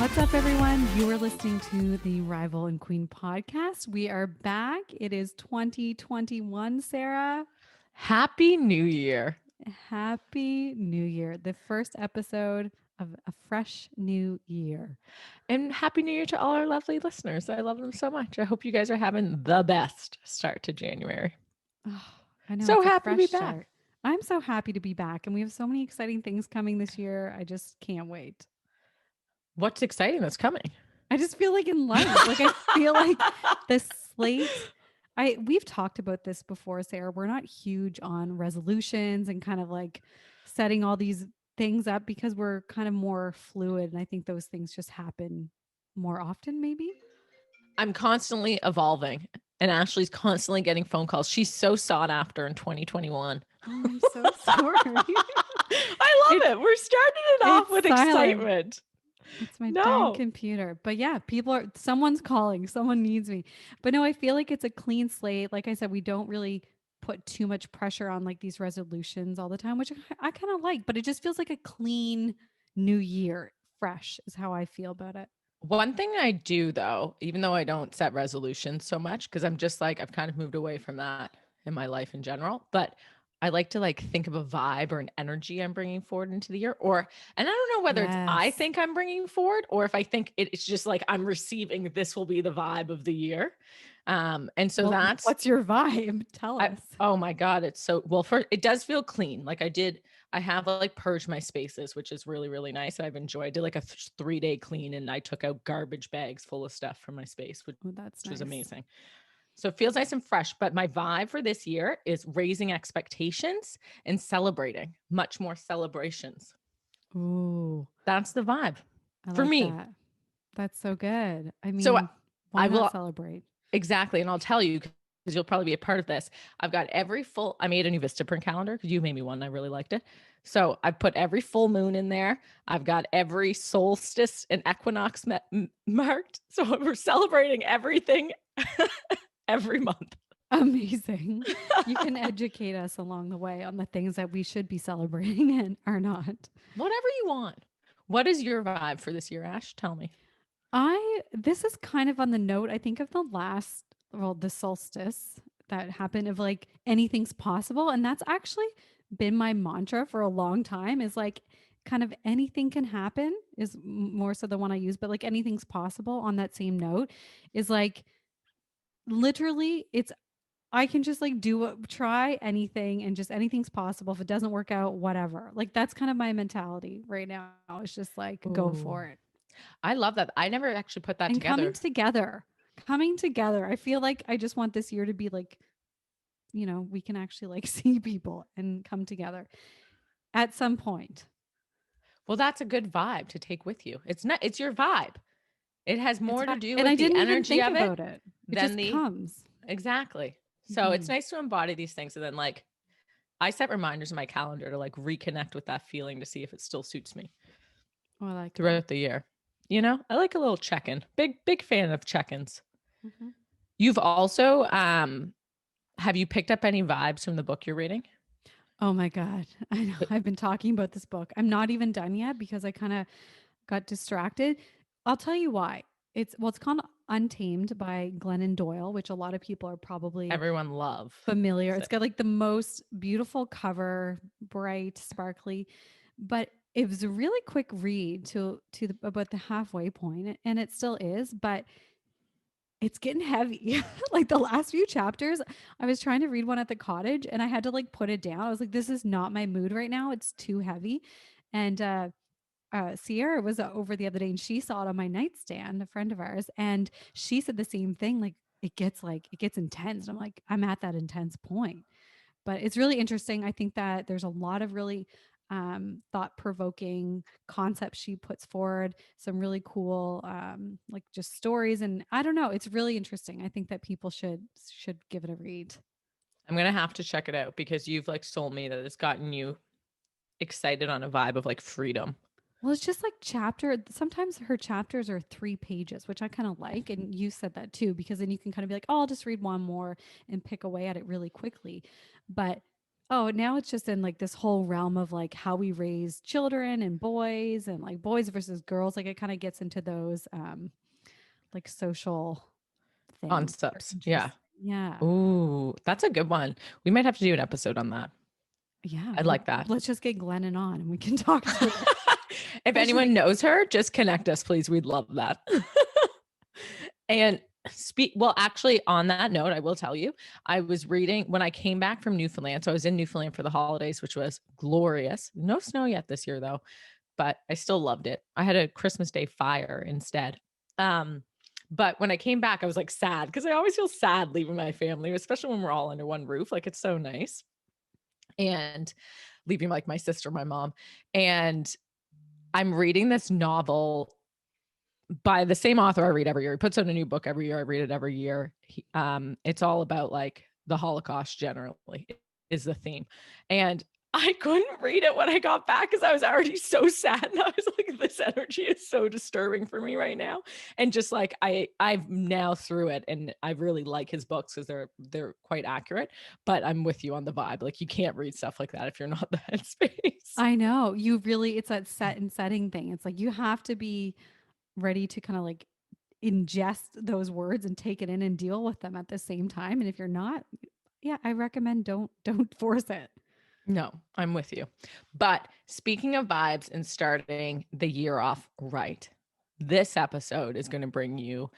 What's up, everyone? You are listening to the Rival and Queen podcast. We are back. It is 2021, Sarah. Happy New Year. Happy New Year. The first episode of a fresh new year. And Happy New Year to all our lovely listeners. I love them so much. I hope you guys are having the best start to January. Oh, I know So it's a happy to be fresh back. start. I'm so happy to be back, and we have so many exciting things coming this year. I just can't wait. What's exciting that's coming? I just feel like in life, like I feel like the slate. We've talked about this before, Sarah. We're not huge on resolutions and kind of like setting all these things up because we're kind of more fluid, and I think those things just happen more often, maybe. I'm constantly evolving, and Ashley's constantly getting phone calls. She's so sought after in 2021. Oh, I'm so sorry. I love it. We're starting it off with silent. excitement. It's my darn No. computer. But yeah, someone's calling, someone needs me. But no, I feel like it's a clean slate. Like I said, we don't really put too much pressure on like these resolutions all the time, which I kind of like, but it just feels like a clean new year. Fresh is how I feel about it. One thing I do though, even though I don't set resolutions so much, because I'm just like, I've kind of moved away from that in my life in general, but I like to like think of a vibe or an energy I'm bringing forward into the year, and I don't know whether it's I Yes. think I'm bringing forward or if I think it's just like I'm receiving this will be the vibe of the year. And so Well, that's what's your vibe? Tell us. oh my God, it's so well. First, it does feel clean. Like I have like purged my spaces, which is really, really nice. I've enjoyed. I did like a 3-day clean and I took out garbage bags full of stuff from my space, which Oh, that's was nice. amazing. So it feels nice and fresh. But my vibe for this year is raising expectations and celebrating, much more celebrations. Ooh, That's the vibe I for like me. that. That's so good. I So mean, why I not will celebrate? exactly. And I'll tell you because you'll probably be a part of this. I've got I made a new Vistaprint calendar because you made me one and I really liked it. So I've put every full moon in there. I've got every solstice and equinox marked. So we're celebrating everything every month. Amazing. You can educate us along the way on the things that we should be celebrating and are not. Whatever you want. What is your vibe for this year, Ash? Tell me. This is kind of on the note, I think, of the solstice that happened of like anything's possible. And that's actually been my mantra for a long time is like kind of anything can happen is more so the one I use, but like anything's possible on that same note is like literally it's I can just like try anything and just anything's possible. If it doesn't work out, whatever. Like that's kind of my mentality right now. It's just like go Ooh. for it. I love that. I never actually put that And together. coming together. I feel like I just want this year to be like, we can actually like see people and come together at some point. Well, that's a good vibe to take with you. It's your vibe. It has more to do And I with the didn't even energy think of it about it. It than just the comes. exactly. So it's Mhm. nice to embody these things. And then like I set reminders in my calendar to like reconnect with that feeling to see if it still suits me Oh, I like that. throughout the year. I like a little check-in. Big fan of check-ins. Mhm. You've also have you picked up any vibes from the book you're reading? Oh my God. I know. I've been talking about this book. I'm not even done yet because I kind of got distracted. I'll tell you why. It's called Untamed by Glennon Doyle, which a lot of people are probably Everyone love. familiar. It's got like the most beautiful cover, bright, sparkly, but it was a really quick read about the halfway point, and it still is, but it's getting heavy. Like the last few chapters, I was trying to read one at the cottage and I had to like put it down. I was like, this is not my mood right now. It's too heavy. And Sierra was over the other day and she saw it on my nightstand, a friend of ours, and she said the same thing. It gets intense. And I'm like, I'm at that intense point. But it's really interesting. I think that there's a lot of really thought provoking concepts she puts forward, some really cool like just stories. And I don't know, it's really interesting. I think that people should give it a read. I'm gonna have to check it out because you've like told me that it's gotten you excited on a vibe of like freedom. Well, it's just like sometimes her chapters are 3 pages, which I kind of like. And you said that too, because then you can kind of be like, oh, I'll just read one more and pick away at it really quickly. But Oh, now it's just in like this whole realm of like how we raise children and like boys versus girls. Like it kind of gets into those like social things that are Concepts. Yeah. interesting. Yeah. Ooh, that's a good one. We might have to do an episode on that. Yeah. I like that. Let's just get Glennon on and we can talk through it. If I should anyone knows her, just connect us, please. We'd love that. And well, actually, on that note, I will tell you, I was reading when I came back from Newfoundland. So I was in Newfoundland for the holidays, which was glorious. No snow yet this year, though, but I still loved it. I had a Christmas Day fire instead. Um, but when I came back, I was like sad because I always feel sad leaving my family, especially when we're all under one roof. Like it's so nice. And leaving like my sister, my mom. And I'm reading this novel by the same author I read every year. He puts out a new book every year. I read it every year. It's all about like the Holocaust generally is the theme. And I couldn't read it when I got back because I was already so sad. And I was like, this energy is so disturbing for me right now. And just like I've now through it and I really like his books because they're quite accurate. But I'm with you on the vibe. Like you can't read stuff like that if you're not the headspace. I know. You really, it's that set and setting thing. It's like you have to be ready to kind of like ingest those words and take it in and deal with them at the same time. And if you're not, yeah, I recommend don't force it. No, I'm with you. But speaking of vibes and starting the year off right, this episode is going to bring you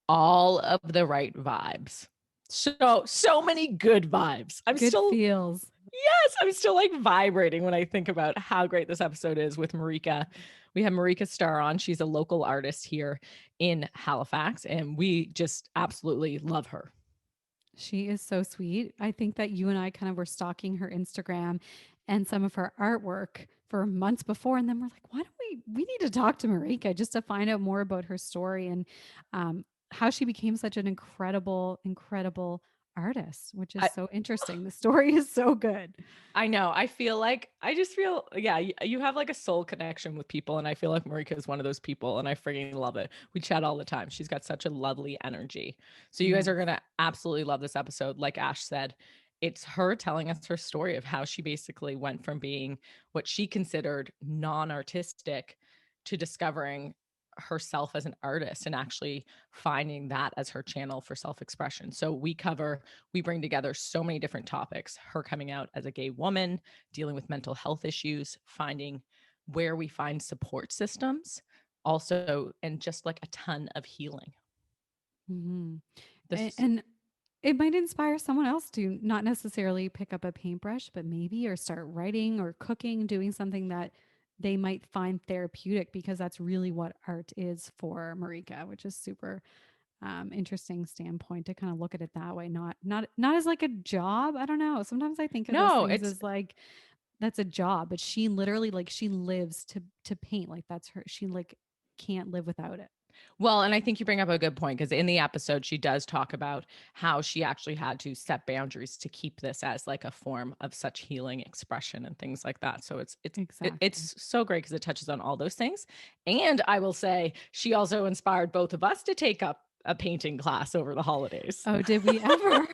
all of the right vibes. So many good vibes. Good feels. Yes, I'm still like vibrating when I think about how great this episode is with Mireka. We have Mireka Starr on. She's a local artist here in Halifax, and we just absolutely love her. She is so sweet. I think that you and I kind of were stalking her Instagram and some of her artwork for months before. And then we're like, why don't we need to talk to Marika just to find out more about her story and how she became such an incredible artist, which is I, so interesting. The story is so good. I know. I just feel, yeah, you have like a soul connection with people. And I feel like Marika is one of those people and I freaking love it. We chat all the time. She's got such a lovely energy. So you guys Yes. are going to absolutely love this episode. Like Ash said, it's her telling us her story of how she basically went from being what she considered non-artistic to discovering herself as an artist and actually finding that as her channel for self-expression. So we bring together so many different topics, her coming out as a gay woman, dealing with mental health issues, finding where we find support systems, also, and just like a ton of healing. Mm-hmm. This And it might inspire someone else to not necessarily pick up a paintbrush, but maybe or start writing or cooking, doing something that they might find therapeutic because that's really what art is for Marika, which is super interesting standpoint to kind of look at it that way. Not as like a job. I don't know. Sometimes I think of those no, things it's as like that's a job, but she literally like she lives to paint. Like that's her. She like can't live without it. well, and I think you bring up a good point because in the episode, she does talk about how she actually had to set boundaries to keep this as like a form of such healing expression and things like that. So Exactly. it's so great because it touches on all those things. And I will say she also inspired both of us to take up a painting class over the holidays. Oh, did we ever?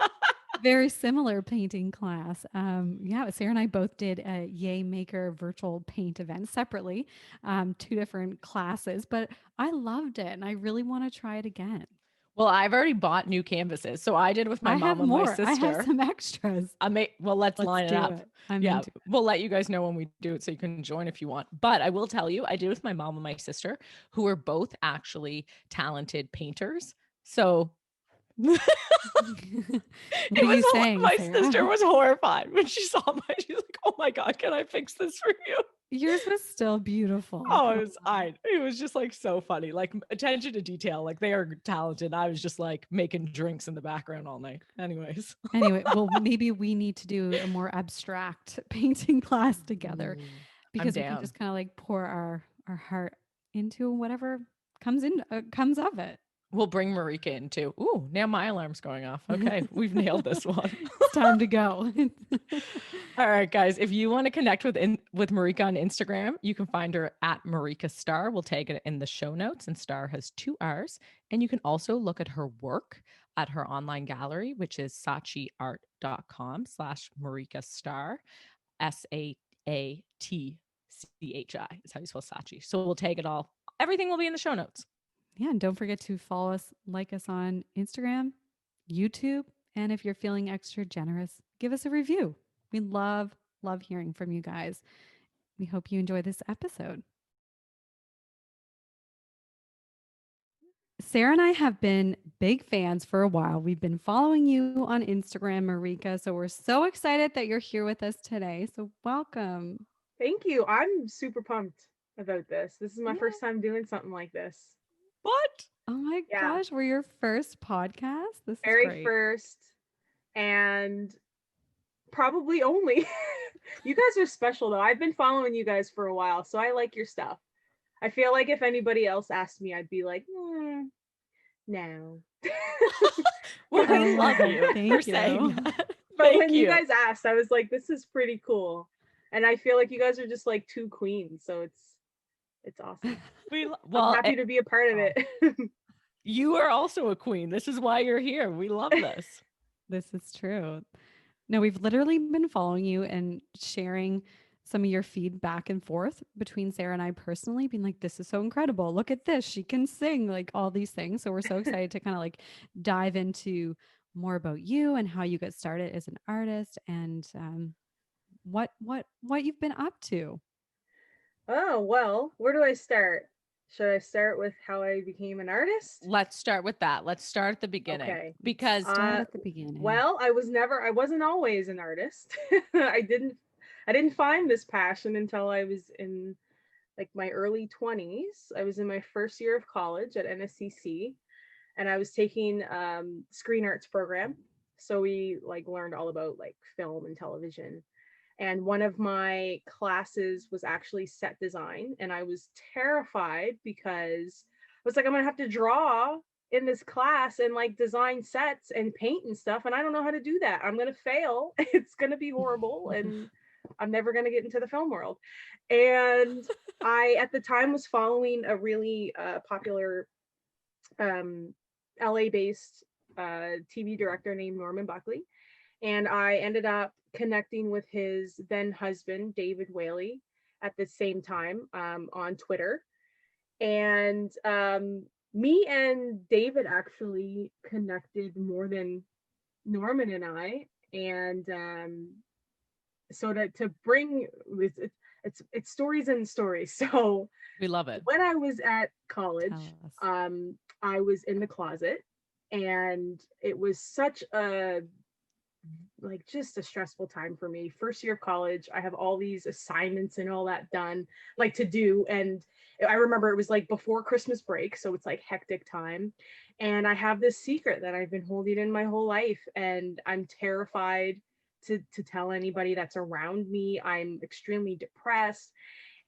Very similar painting class. Yeah, Sarah and I both did a Yay Maker virtual paint event separately, two different classes, but I loved it and I really want to try it again. Well, I've already bought new canvases. So I did with my I have mom and my more. I have sister. some extras. Well, let's Let's line it do up. it. I'm Yeah, into it. we'll let you guys know when we do it so you can join if you want. But I will tell you, I did with my mom and my sister, who are both actually talented painters. So it What are you saying, my Sarah? sister was horrified when she saw mine. She's like, "Oh my god, can I fix this for you?" Yours was still beautiful. Oh, Come it was just like so funny. Like attention to detail. Like they are talented. I was just like making drinks in the background all night. Anyways. Anyway, well, maybe we need to do a more abstract painting class together Ooh, I'm because we can down. just kind of like pour our heart into whatever comes of it. We'll bring Marika in too. Ooh, now my alarm's going off. Okay, we've nailed this one. It's time to go. All right, guys. If you want to connect with Marika on Instagram, you can find her at Mireka Starr. We'll tag it in the show notes, and Starr has two R's. And you can also look at her work at her online gallery, which is sachiart.com/Mireka Starr, SAATCHI is how you spell Sachi. So we'll tag it all. Everything will be in the show notes. Yeah, and don't forget to follow us, like us on Instagram, YouTube, and if you're feeling extra generous, give us a review. We love hearing from you guys. We hope you enjoy this episode. Sarah and I have been big fans for a while. We've been following you on Instagram, Mireka. So we're so excited that you're here with us today. So welcome. Thank you. I'm super pumped about this. This is my first time doing something like this. What? Oh my Yeah. gosh, we're your first podcast. This is Very great. first and probably only. You guys are special though. I've been following you guys for a while, so I like your stuff. I feel like if anybody else asked me, I'd be like, no. Well, I we love you Thank for you. saying that. But Thank when you you. guys asked, I was like, this is pretty cool. And I feel like you guys are just like two queens, so it's awesome. I'm happy to be a part of it. You are also a queen. This is why you're here. We love this. This is true. No, we've literally been following you and sharing some of your feed back and forth between Sarah and I personally, being like, this is so incredible. Look at this. She can sing, like all these things. So we're so excited to kind of like dive into more about you and how you got started as an artist and what you've been up to. Oh, well, where do I start? Should I start with how I became an artist? Let's start with that. Let's start at the beginning. Okay. Because Start at the beginning. Well, I wasn't always an artist. I didn't find this passion until I was in like my early 20s. I was in my first year of college at NSCC and I was taking screen arts program. So we like learned all about like film and television. And one of my classes was actually set design. And I was terrified because I was like, I'm going to have to draw in this class and like design sets and paint and stuff. And I don't know how to do that. I'm going to fail. It's going to be horrible. And I'm never going to get into the film world. And I, at the time, was following a really popular LA based TV director named Norman Buckley. And I ended up connecting with his then husband, David Whaley, at the same time on Twitter. And me and David actually connected more than Norman and I. And so to bring it's stories and stories. So we love it. When I was at college, I was in the closet, and it was such a like just a stressful time for me. First year of college, I have all these assignments and all that done, like to do. And I remember it was like before Christmas break, so it's like hectic time. And I have this secret that I've been holding in my whole life, and I'm terrified to tell anybody that's around me. I'm extremely depressed.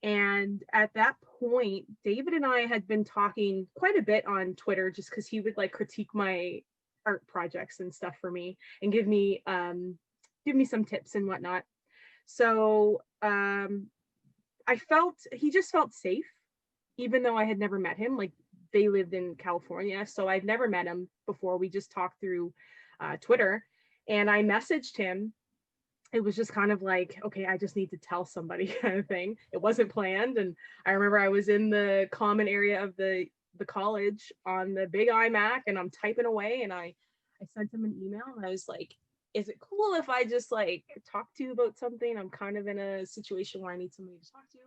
And at that point, David and I had been talking quite a bit on Twitter just because he would like critique my art projects and stuff for me and give me some tips and whatnot. So he just felt safe, even though I had never met him. Like they lived in California, so I'd never met him before. We just talked through Twitter, and I messaged him. It was just kind of like, okay, I just need to tell somebody kind of thing. It wasn't planned. And I remember I was in the common area of the college on the big iMac, and I'm typing away, and I sent him an email, and I was like, is it cool if I just like talk to you about something? I'm kind of in a situation where I need somebody to talk to.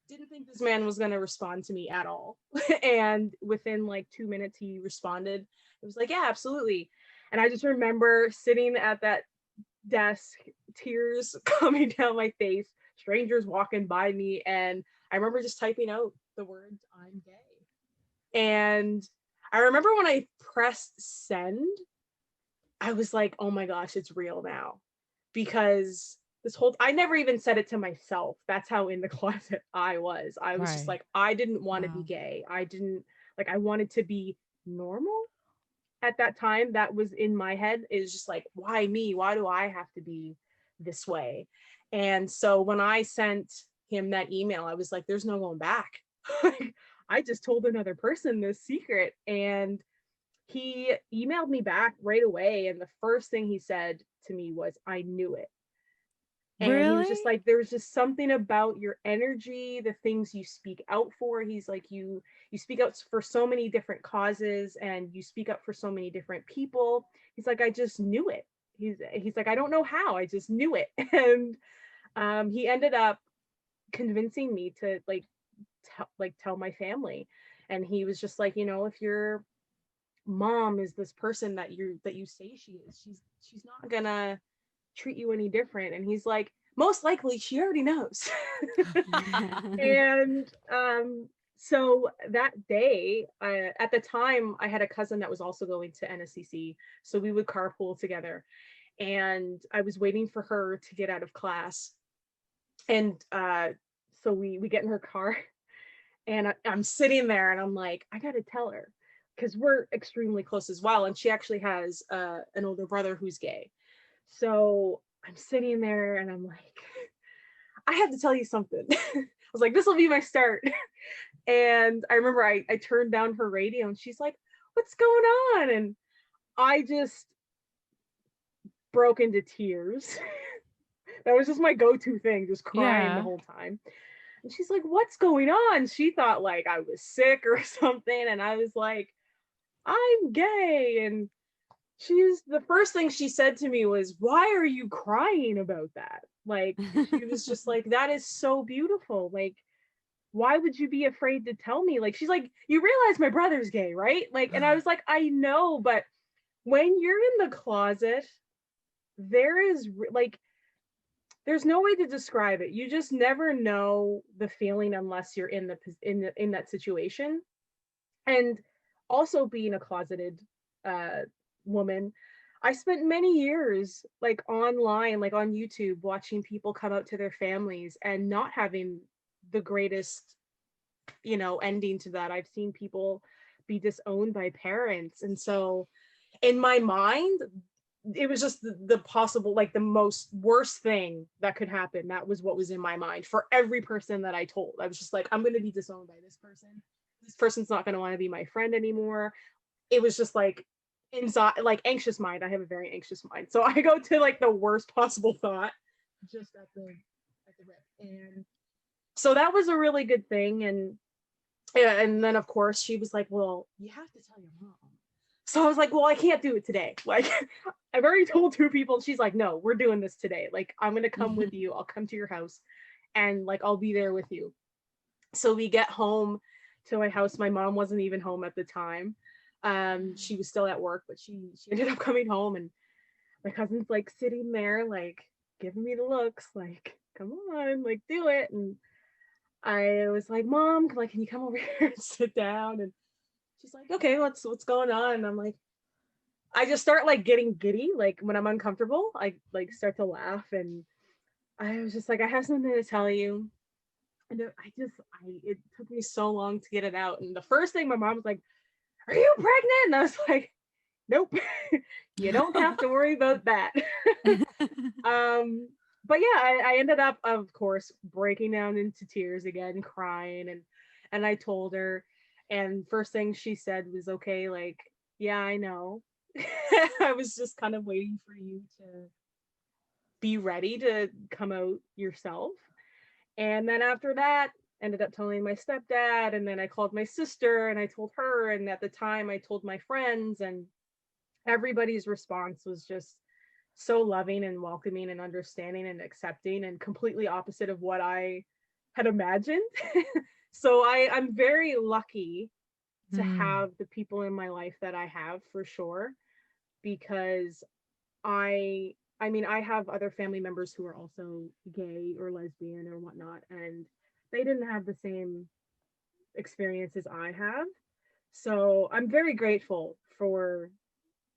Didn't think this man was going to respond to me at all. And within like 2 minutes, he responded. It was like, yeah, absolutely. And I just remember sitting at that desk, tears coming down my face, strangers walking by me, and I remember just typing out the words, I'm gay. And I remember when I pressed send, I was like, oh my gosh, it's real now. Because I never even said it to myself. That's how in the closet I was. I was just like, I didn't want to be gay. I wanted to be normal. At that time, that was in my head, is just like, why me? Why do I have to be this way? And so when I sent him that email, I was like, there's no going back. I just told another person this secret. And he emailed me back right away, and the first thing he said to me was, I knew it. And he was Really? just like, there's just something about your energy, the things you speak out for. He's like, you speak out for so many different causes, and you speak up for so many different people. He's like, I just knew it. He's like, I don't know how, I just knew it. And he ended up convincing me to tell my family. And he was just like, if your mom is this person that you say she is, she's not gonna treat you any different. And he's like, most likely she already knows. And so that day, at the time, I had a cousin that was also going to NSCC, so we would carpool together. And I was waiting for her to get out of class, and so we get in her car, and I'm sitting there, and I'm like, I gotta tell her, because we're extremely close as well, and she actually has an older brother who's gay. So I'm sitting there, and I'm like, I have to tell you something. I was like, this will be my start. And I remember I turned down her radio, and she's like, what's going on? And I just broke into tears. That was just my go-to thing, just crying the Yeah. whole time. And she's like, what's going on? She thought like I was sick or something. And I was like, I'm gay. And the first thing she said to me was, why are you crying about that? Like, she was just like, that is so beautiful. Like, why would you be afraid to tell me? Like, she's like, you realize my brother's gay, right? Like, and I was like, I know, but when you're in the closet, there is like, there's no way to describe it. You just never know the feeling unless you're in that situation. And also being a closeted uh woman, I spent many years like online, like on YouTube, watching people come out to their families and not having the greatest, ending to that. I've seen people be disowned by parents. And so in my mind, it was just the possible, like the most worst thing that could happen. That was what was in my mind for every person that I told. I was just like, I'm going to be disowned by this person. This person's not going to want to be my friend anymore. It was just like inside, like anxious mind. I have a very anxious mind. So I go to like the worst possible thought just at the rip. And so that was a really good thing. And yeah, and then of course she was like, well, you have to tell your mom. So I was like, well, I can't do it today. Like, I've already told two people. She's like, no, we're doing this today. Like, I'm going to come with you. I'll come to your house, and like, I'll be there with you. So we get home to my house. My mom wasn't even home at the time. She was still at work, but she ended up coming home, and my cousin's like sitting there, like giving me the looks, like, come on, like do it. And I was like, Mom, like, can you come over here and sit down? And she's like, okay, what's going on? And I'm like, I just start like getting giddy, like when I'm uncomfortable, I like start to laugh. And I was just like, I have something to tell you. And it took me so long to get it out. And the first thing my mom was like, are you pregnant? And I was like, nope, you don't have to worry about that. But yeah, I ended up, of course, breaking down into tears again, crying, and I told her, and first thing she said was, okay, like, yeah, I know. I was just kind of waiting for you to be ready to come out yourself. And then after that, ended up telling my stepdad, and then I called my sister and I told her, and at the time I told my friends, and everybody's response was just so loving and welcoming and understanding and accepting, and completely opposite of what I had imagined. So I'm very lucky to have the people in my life that I have, for sure, because I mean, I have other family members who are also gay or lesbian or whatnot, and they didn't have the same experiences I have. So I'm very grateful for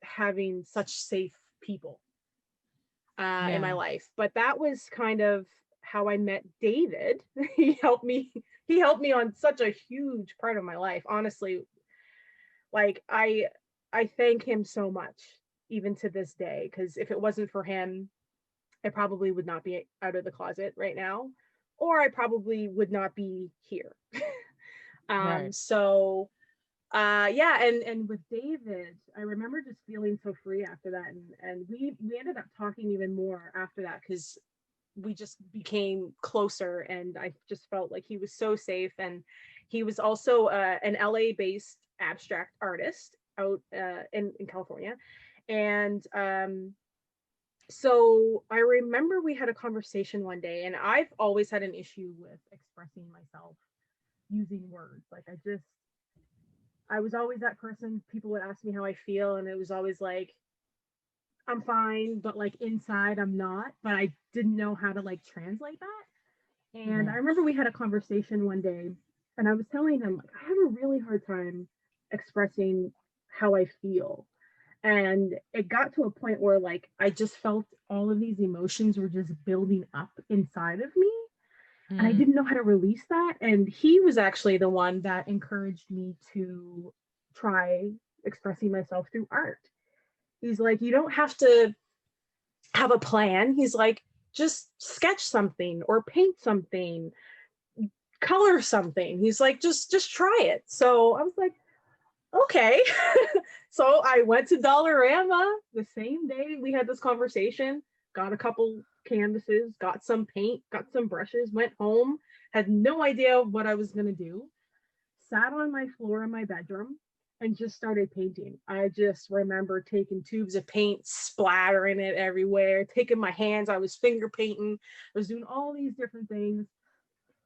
having such safe people in my Yeah. life. But that was kind of how I met David. he helped me. He helped me on such a huge part of my life. Honestly, like I thank him so much, even to this day, because if it wasn't for him, I probably would not be out of the closet right now, or I probably would not be here. Right. So Yeah, and with David, I remember just feeling so free after that, and we ended up talking even more after that because we just became closer, and I just felt like he was so safe. And he was also an LA based abstract artist out in California. And so I remember we had a conversation one day, and I've always had an issue with expressing myself using words. Like I was always that person, people would ask me how I feel, and it was always like, I'm fine, but like inside I'm not. But I didn't know how to like translate that. And I remember we had a conversation one day, and I was telling him, like, I have a really hard time expressing how I feel. And it got to a point where like I just felt all of these emotions were just building up inside of me. And I didn't know how to release that. And he was actually the one that encouraged me to try expressing myself through art. He's like, you don't have to have a plan. He's like, just sketch something or paint something, color something. He's like, just try it. So I was like, okay. So I went to Dollarama the same day we had this conversation, got a couple canvases, got some paint, got some brushes, went home, had no idea what I was going to do, sat on my floor in my bedroom and just started painting. I just remember taking tubes of paint, splattering it everywhere, taking my hands, I was finger painting, I was doing all these different things.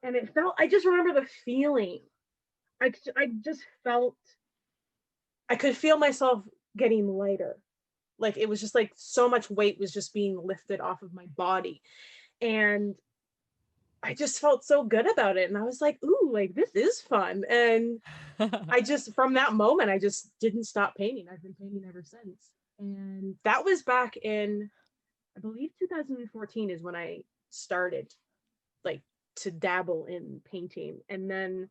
And it felt, I just remember the feeling. I just felt, I could feel myself getting lighter. Like it was just like so much weight was just being lifted off of my body. And I just felt so good about it. And I was like, ooh, like this is fun. And I just, from that moment, I just didn't stop painting. I've been painting ever since. And that was back in, I believe 2014 is when I started like to dabble in painting. And then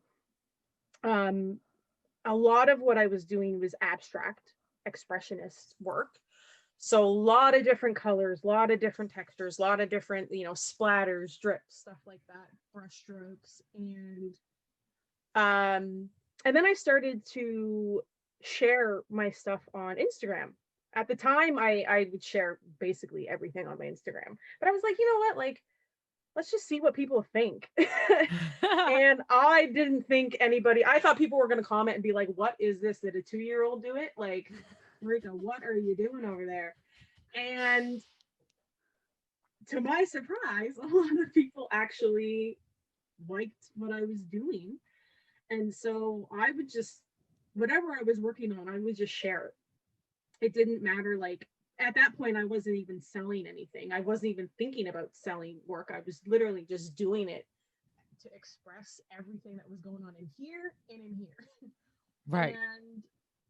a lot of what I was doing was abstract expressionist work. So a lot of different colors, a lot of different textures, a lot of different, splatters, drips, stuff like that, brush strokes. And then I started to share my stuff on Instagram. At the time, I would share basically everything on my Instagram. But I was like, you know what? Like, let's just see what people think. And I didn't think anybody, I thought people were going to comment and be like, what is this? Did a 2-year-old do it? Like, Mireka, what are you doing over there? And to my surprise, a lot of people actually liked what I was doing. And so I would just, whatever I was working on, I would just share it. It didn't matter. Like at that point, I wasn't even selling anything. I wasn't even thinking about selling work. I was literally just doing it to express everything that was going on in here and in here. Right. And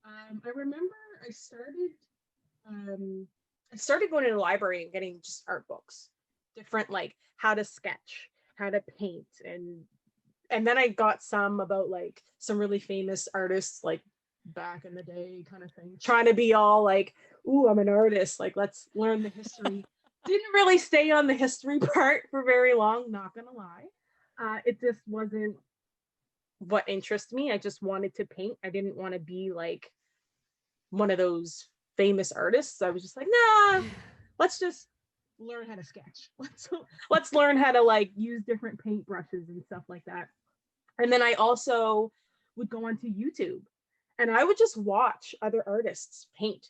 I remember I started going to the library and getting just art books, different like how to sketch, how to paint, and then I got some about like some really famous artists like back in the day kind of thing, trying to be all like, ooh, I'm an artist, like let's learn the history. Didn't really stay on the history part for very long, not gonna lie. It just wasn't what interests me. I just wanted to paint. I didn't want to be like one of those famous artists. I was just like, nah, let's just learn how to sketch. Let's learn how to like use different paint brushes and stuff like that. And then I also would go onto YouTube and I would just watch other artists paint,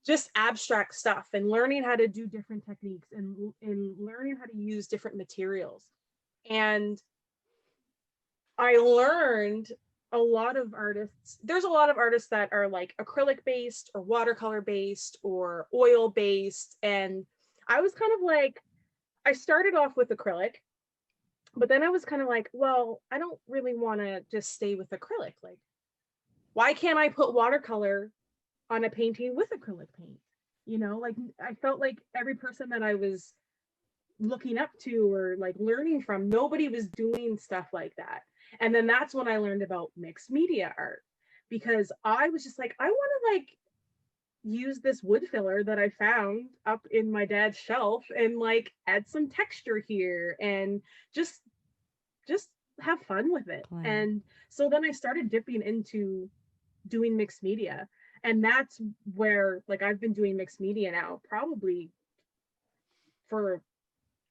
just abstract stuff, and learning how to do different techniques and learning how to use different materials. And I learned a lot of artists. There's a lot of artists that are like acrylic based or watercolor based or oil based. And I was kind of like, I started off with acrylic, but then I was kind of like, well, I don't really want to just stay with acrylic. Like, why can't I put watercolor on a painting with acrylic paint? Like I felt like every person that I was looking up to or like learning from, nobody was doing stuff like that. And then that's when I learned about mixed media art, because I was just like, I want to like use this wood filler that I found up in my dad's shelf and like add some texture here and just have fun with it. Play. And so then I started dipping into doing mixed media. And that's where, like, I've been doing mixed media now probably for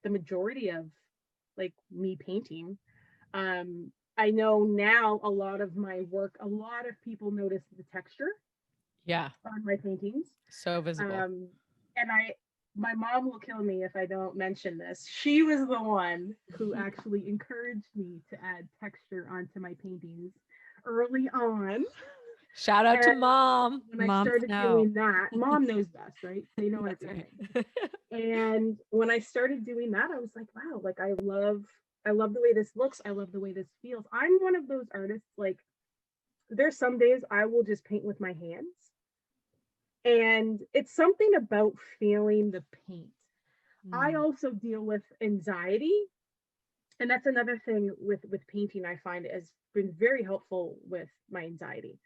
the majority of like me painting. I know now a lot of my work, a lot of people notice the texture Yeah. on my paintings. So visible. And my mom will kill me if I don't mention this. She was the one who actually encouraged me to add texture onto my paintings early on. Shout out to And mom. when I Moms started know. doing that, mom knows best, right? They know That's everything. right. And when I started doing that, I was like, wow, like I love the way this looks. I love the way this feels. I'm one of those artists, like there's some days I will just paint with my hands. And it's something about feeling the paint. I Mm. also deal with anxiety, and that's another thing with painting I find has been very helpful with my anxiety.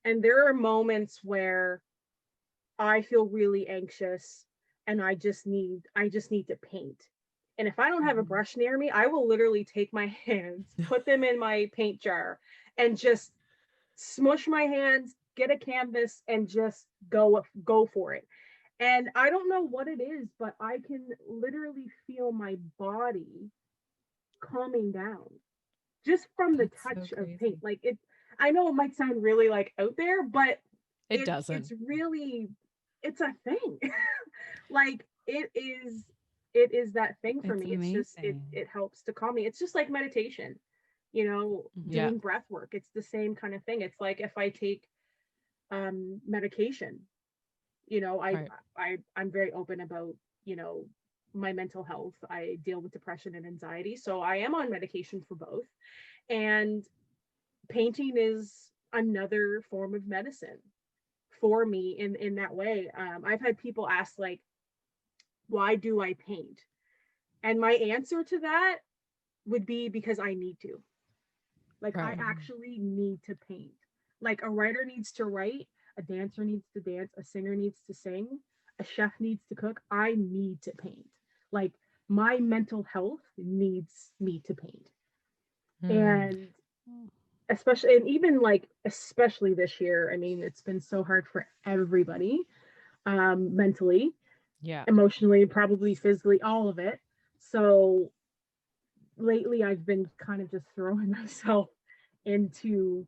And there are moments where I feel really anxious and I just need to paint. And if I don't have a Mhm. brush near me, I will literally take my hands, put them in my paint jar and just smush my hands, get a canvas and just go for it. And I don't know what it is, but I can literally feel my body calming down just from the That's so touch of paint. crazy. Like it I know it might sound really like out there, but It doesn't. it's really it's a thing. Like it is that thing for It's me. It's just amazing. it helps to calm me. It's just like meditation, you know, Mhm. Yeah. doing breath work. It's the same kind of thing. It's like if I take medication, you know, Right. I'm very open about, you know, my mental health. I deal with depression and anxiety, so I am on medication for both. And painting is another form of medicine for me in that way. I've had people ask like, why do I paint? And my answer to that would be because I need to. Like I Right. Mhm. actually need to paint. Like a writer needs to write, a dancer needs to dance, a singer needs to sing, a chef needs to cook. I need to paint. Like my mental health needs me to paint. Mm. And Mm. especially and even like especially this year, I mean, it's been so hard for everybody, mentally, Yeah. emotionally, probably physically, all of it. So lately I've been kind of just throwing myself into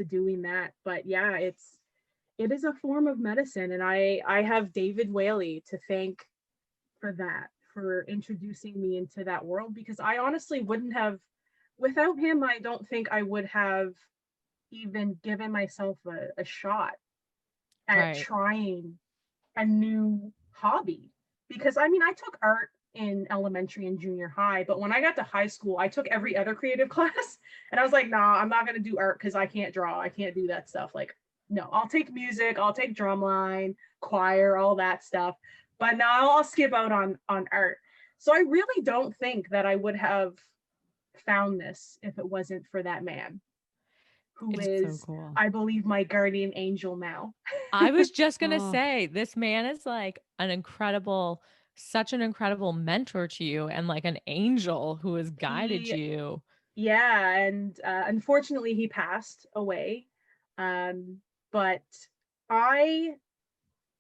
doing that. But yeah, it is a form of medicine, and I have David Whaley to thank for that, for introducing me into that world, because I honestly wouldn't have, without him, I don't think I would have even given myself a shot at Right. trying a new hobby. Because I mean, I took art in elementary and junior high, but when I got to high school, I took every other creative class, and I was like, nah, I'm not going to do art because I can't draw. I can't do that stuff. Like, no, I'll take music, I'll take drumline, choir, all that stuff. But now I'll skip out on art. So I really don't think that I would have found this if it wasn't for that man who It's That's so is, cool. I believe, my guardian angel now. I was just going to Oh, say this man is like such an incredible mentor to you and like an angel who has guided He you. Yeah, and unfortunately he passed away. Um, but I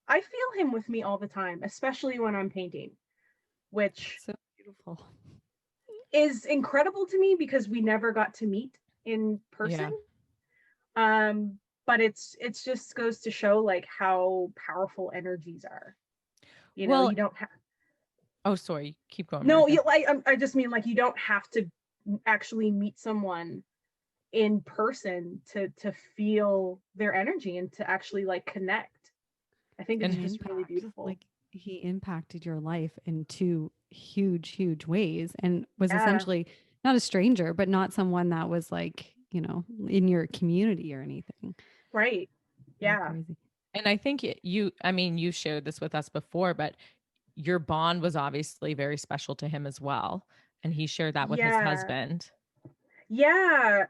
I feel him with me all the time, especially when I'm painting, which that's so beautiful. is incredible to me because we never got to meet in person. Yeah. But it's just goes to show like how powerful energies are. You know, Well, you don't have oh, sorry. Keep going, no, Mireka. you like I just mean like you don't have to actually meet someone in person to feel their energy and to actually like connect. I think it's And And just really impact. beautiful. Like he impacted your life in two huge, huge ways and was Yeah. essentially not a stranger, but not someone that was like, in your community or anything. Right. So Yeah. crazy. and I think I mean, you shared this with us before, but your bond was obviously very special to him as well. And he shared that with his Yeah. husband. Yeah.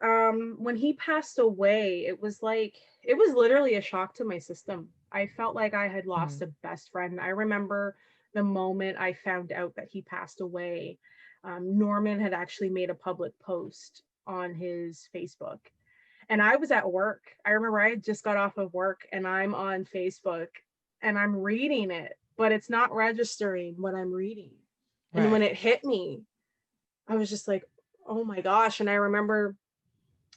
When he passed away, it was literally a shock to my system. I felt like I had lost Mm. a best friend. I remember the moment I found out that he passed away. Norman had actually made a public post on his Facebook. And I was at work. I remember I had just got off of work and I'm on Facebook and I'm reading it, but it's not registering what I'm reading. And when Right. it hit me, I was just like, oh my gosh. And I remember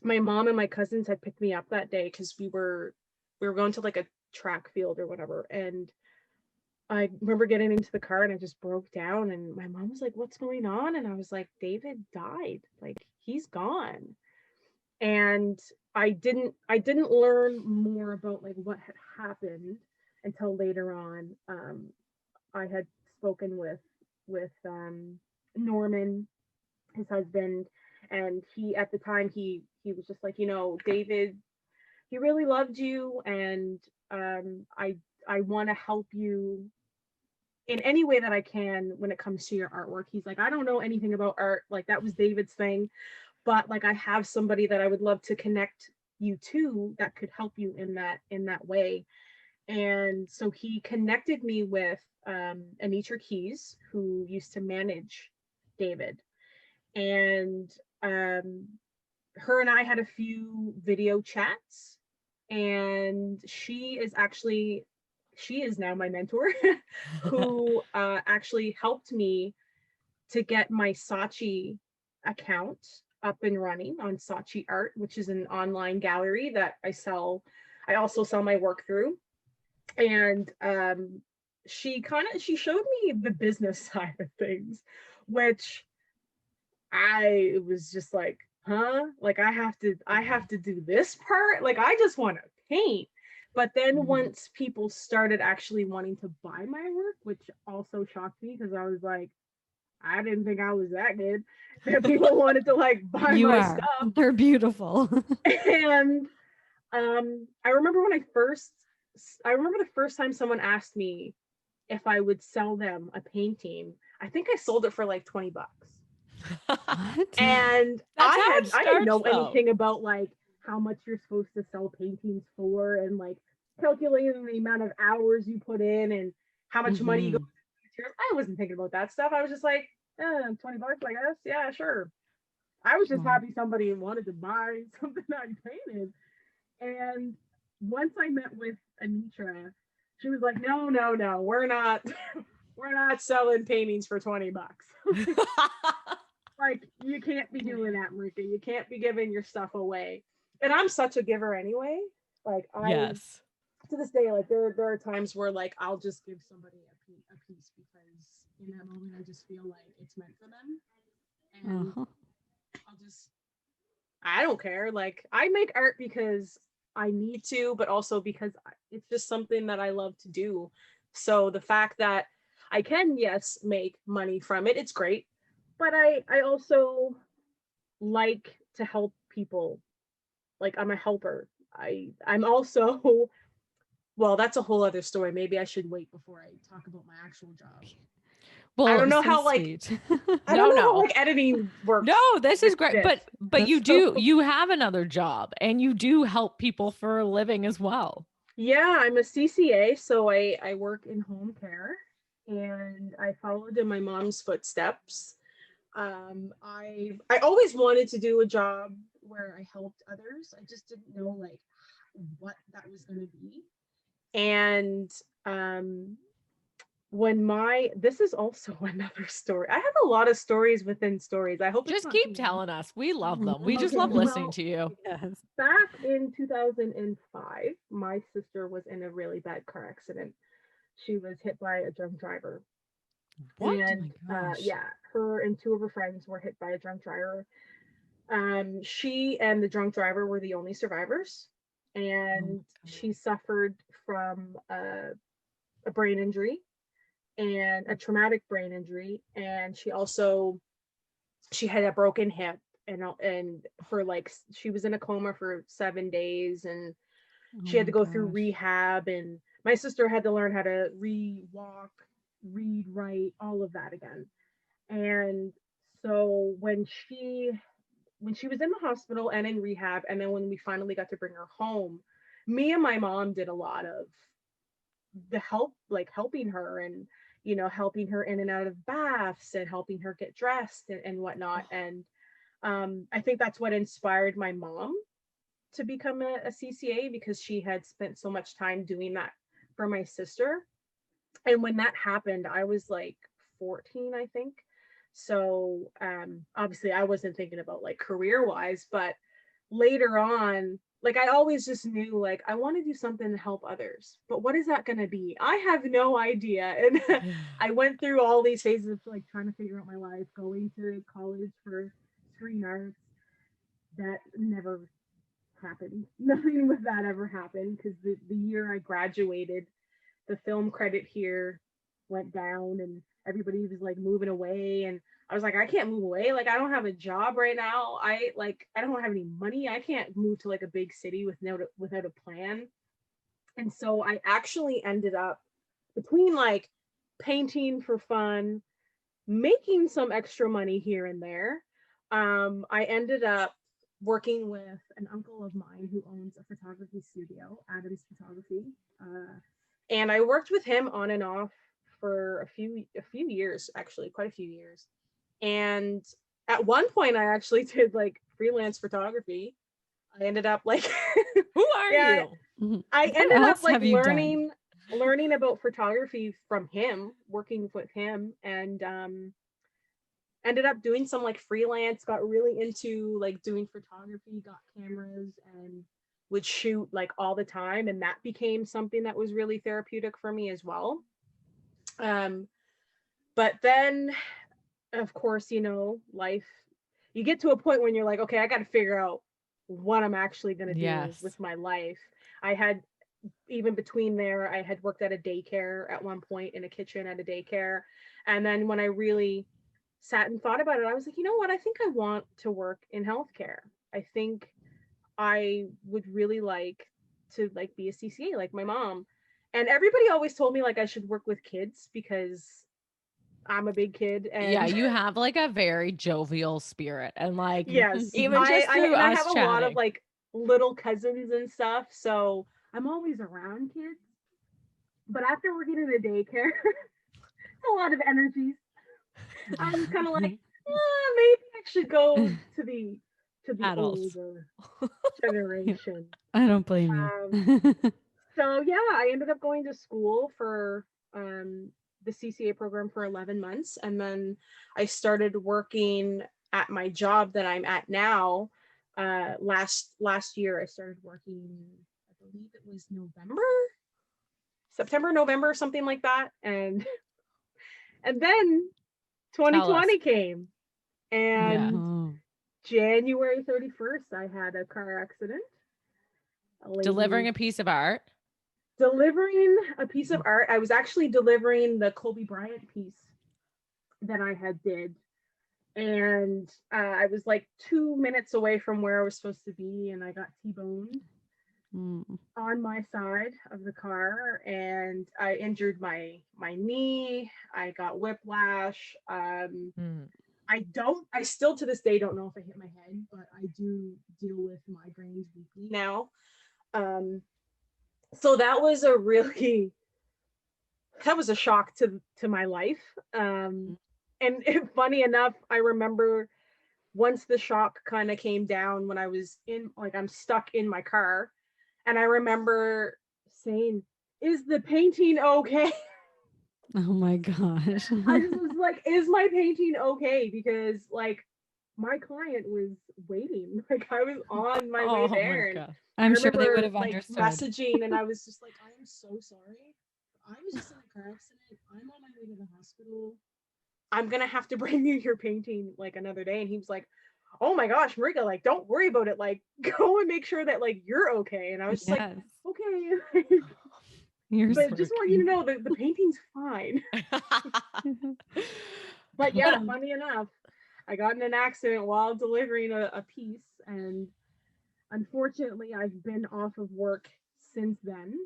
my mom and my cousins had picked me up that day because we were going to like a track field or whatever. And I remember getting into the car and I just broke down and my mom was like, what's going on? And I was like, David died. Like he's gone. And I didn't learn more about like what had happened until later on. I had spoken with Norman, his husband, and he at the time he was just like, David, he really loved you, and I want to help you in any way that I can when it comes to your artwork. He's like, I don't know anything about art, like that was David's thing, but like I have somebody that I would love to connect you to that could help you in that way. And so he connected me with Anitra Keys, who used to manage David. And um, her and I had a few video chats, and she is now my mentor, who actually helped me to get my Saatchi account up and running on Saatchi Art, which is an online gallery that I sell. I also sell my work through. And she showed me the business side of things, which I was just like, huh? Like I have to do this part? Like I just want to paint. But then once people started actually wanting to buy my work, which also shocked me because I was like, I didn't think I was that good. That people wanted to like buy You my are. stuff. They're beautiful. And I remember I remember the first time someone asked me if I would sell them a painting. I think I sold it for like $20. What? And That's how it I didn't starts, know though. anything about like how much you're supposed to sell paintings for, and like calculating the amount of hours you put in and how much money you go Mhm. into materials. I wasn't thinking about that stuff. I was just like, $20, I guess. Yeah, sure. I was just Wow. happy somebody wanted to buy something I painted. And once I met with Anitra, she was like, no, no, no, we're not we're not selling paintings for $20. Like you can't be doing that, Marika. You can't be giving your stuff away. And I'm such a giver anyway. Like I Yes. to this day, like there are times where like I'll just give somebody a piece because in that moment I just feel like it's meant for them. And Uh-huh. I'll just I don't care. Like I make art because I need to, but also because it's just something that I love to do. So the fact that I can, yes, make money from it, it's great. But I also like to help people. Like I'm a helper. I'm also well, that's a whole other story. Maybe I should wait before I talk about my actual job. I Well, don't know So how like sweet. I don't no, know how no. like editing No, works this with is great. this. But you So you have another job and you do help people for a living as well. yeah, I'm a CCA, so I work in home care, and I followed in my mom's footsteps. I always wanted to do a job where I helped others. I just didn't know like what that was going to be. And um when my this is also another story. I have a lot of stories within stories. I hope it's Just not keep too long. telling us. We love them. We just Okay, love listening well, to you. Yes. back in 2005, my sister was in a really bad car accident. She was hit by a drunk driver. What? Oh And my gosh. yeah, her and two of her friends were hit by a drunk driver. She and the drunk driver were the only survivors. Oh my And God. she suffered from a brain injury and a traumatic brain injury. And she had a broken hip, and for like she was in a coma for 7 days, and Oh she had my to go through gosh. rehab, and my sister had to learn how to walk, read, write, all of that again. And so when she was in the hospital and in rehab, and then when we finally got to bring her home, me and my mom did a lot of the like helping her, and helping her in and out of baths and helping her get dressed and whatnot. And I think that's what inspired my mom to become a CCA, because she had spent so much time doing that for my sister. And when that happened, I was like 14, I think. So obviously I wasn't thinking about like career wise, but later on, like I always just knew like I want to do something to help others. But what is that going to be? I have no idea. And I went through all these phases of like trying to figure out my life, going to college for screen arts. That never happened. Nothing with that ever happened, because the year I graduated, the film credit here went down and everybody was like moving away, and I was like, I can't move away, like I don't have a job right now, I don't have any money, I can't move to like a big city without a plan. And so I actually ended up, between like painting for fun, making some extra money here and there, I ended up working with an uncle of mine who owns a photography studio, Adams Photography. And I worked with him on and off for a few years, actually, quite a few years. And at one point, I actually did like freelance photography. I ended up like, Who are yeah, you? I What ended up else like have you done? learning about photography from him, working with him, and ended up doing some like freelance, got really into like doing photography, got cameras, and would shoot like all the time, and that became something that was really therapeutic for me as well. um but then, of course, life, you get to a point when you're like, okay, I got to figure out what I'm actually going to do Yes. with my life. I had, even between there, I had worked at a daycare at one point, in a kitchen at a daycare. And then when I really sat and thought about it, I was like, you know what? I think I want to work in healthcare. I think I would really like to like be a CCA like my mom. And everybody always told me like I should work with kids because I'm a big kid, Yeah, and you have like a very jovial spirit, and like yes, even just through I us have a lot of chatting. like little cousins and stuff, so I'm always around kids. But after working in a daycare, a lot of energies. I was kind of like, maybe I should go to the Adults. older generation. I don't blame Um, you. so yeah, I ended up going to school for the CCA program for 11 months, and then I started working at my job that I'm at now. Last year, I started working. I believe it was September, November, something like that, and then Tell us. 2020 came, Yeah. and Oh. January 31st, I had a car accident. A Delivering lady a piece of art. delivering a piece of art. I was actually delivering the Kobe Bryant piece that I had did, and I was like 2 minutes away from where I was supposed to be, and I got T-boned Mm. on my side of the car, and I injured my knee. I got whiplash. Mm. I still to this day don't know if I hit my head, but I do deal with migraines weekly now. Um, so that was a shock to my life. And funny enough, I remember once the shock kind of came down, when I was in, like, I'm stuck in my car, and I remember saying, "Is the painting okay?" Oh my gosh. I just was like, "Is my painting okay?" Because like my client was waiting, like I was on my way Oh my there, and god. I I'm sure they would remember have like understood. messaging, and I was just like, "I am so sorry. I was just in a car accident. I'm on my way to the hospital. I'm gonna have to bring you your painting like another day." And he was like, "Oh my gosh, Mireka, like don't worry about it. Like go and make sure that like you're okay." And I was just like, Yes. "Okay." You're But so just want you to cute. know that the painting's fine. But But yeah, funny enough, I got in an accident while delivering a piece, and unfortunately I've been off of work since then,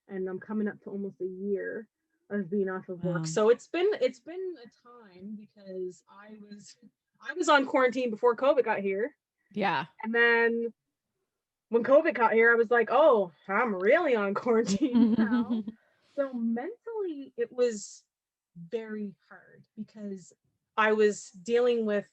and I'm coming up to almost a year of being off of work. Wow. So it's been a time, because I was on quarantine before COVID got here. yeah. And then when COVID got here, I was like, "Oh, I'm really on quarantine now." So mentally it was very hard, because I was dealing with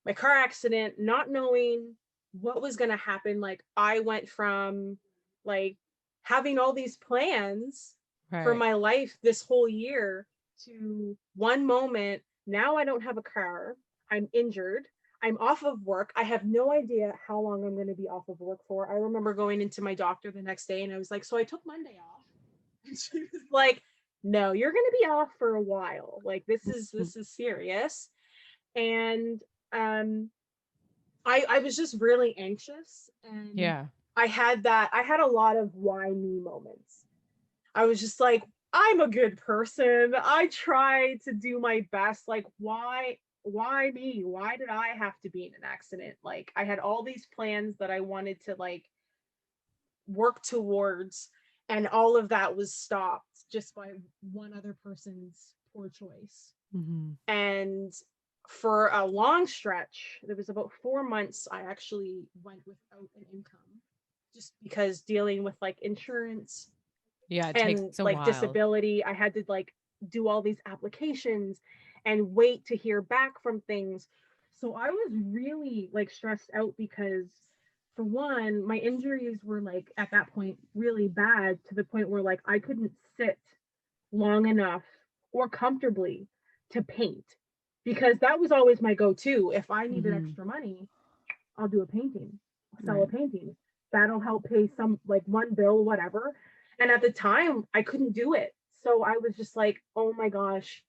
my car accident, not knowing what was going to happen. Like I went from like having all these plans for Right. my life this whole year to one moment, now I don't have a car. I'm injured. I'm off of work. I have no idea how long I'm going to be off of work for. I remember going into my doctor the next day and I was like, so I took Monday off. And she was like, no, you're going to be off for a while. Like this is serious. And um I was just really anxious, and Yeah. I had a lot of why me moments. I was just like, I'm a good person. I try to do my best. Like, why me? Why did I have to be in an accident? Like, I had all these plans that I wanted to like work towards, and all of that was stopped just by one other person's poor choice. Mm-hmm. And for a long stretch, there was about 4 months, I actually went without an income just because dealing with like insurance Yeah, it and takes a like while. disability. I had to like do all these applications and wait to hear back from things. So I was really like stressed out because, for one, my injuries were like at that point really bad, to the point where like I couldn't sit long enough or comfortably to paint, because that was always my go-to. If I needed Mm-hmm. extra money, I'll do a painting, sell a Right. painting. That'll help pay some like one bill, whatever. And at the time, I couldn't do it. So I was just like, oh my gosh,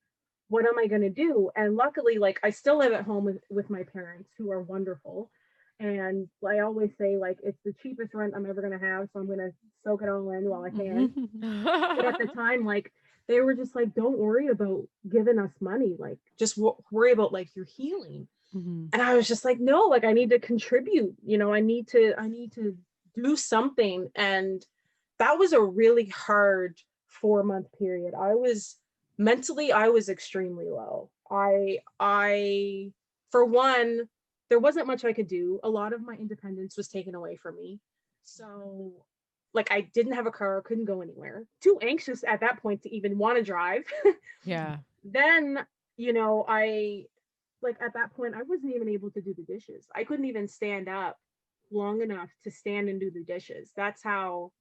what am I going to do? And luckily, like, I still live at home with my parents, who are wonderful. And I always say, like, it's the cheapest rent I'm ever going to have. So I'm going to soak it all in while I can. But at the time, like, they were just like, don't worry about giving us money. Like, just worry about like your healing. Mm-hmm. And I was just like, no, like I need to contribute, I need to do something. And that was a really hard 4 month period. I was extremely low. I for one, there wasn't much I could do. A lot of my independence was taken away from me. So like I didn't have a car, couldn't go anywhere. Too anxious at that point to even want to drive. Yeah. Then, I like at that point I wasn't even able to do the dishes. I couldn't even stand up long enough to stand and do the dishes. That's how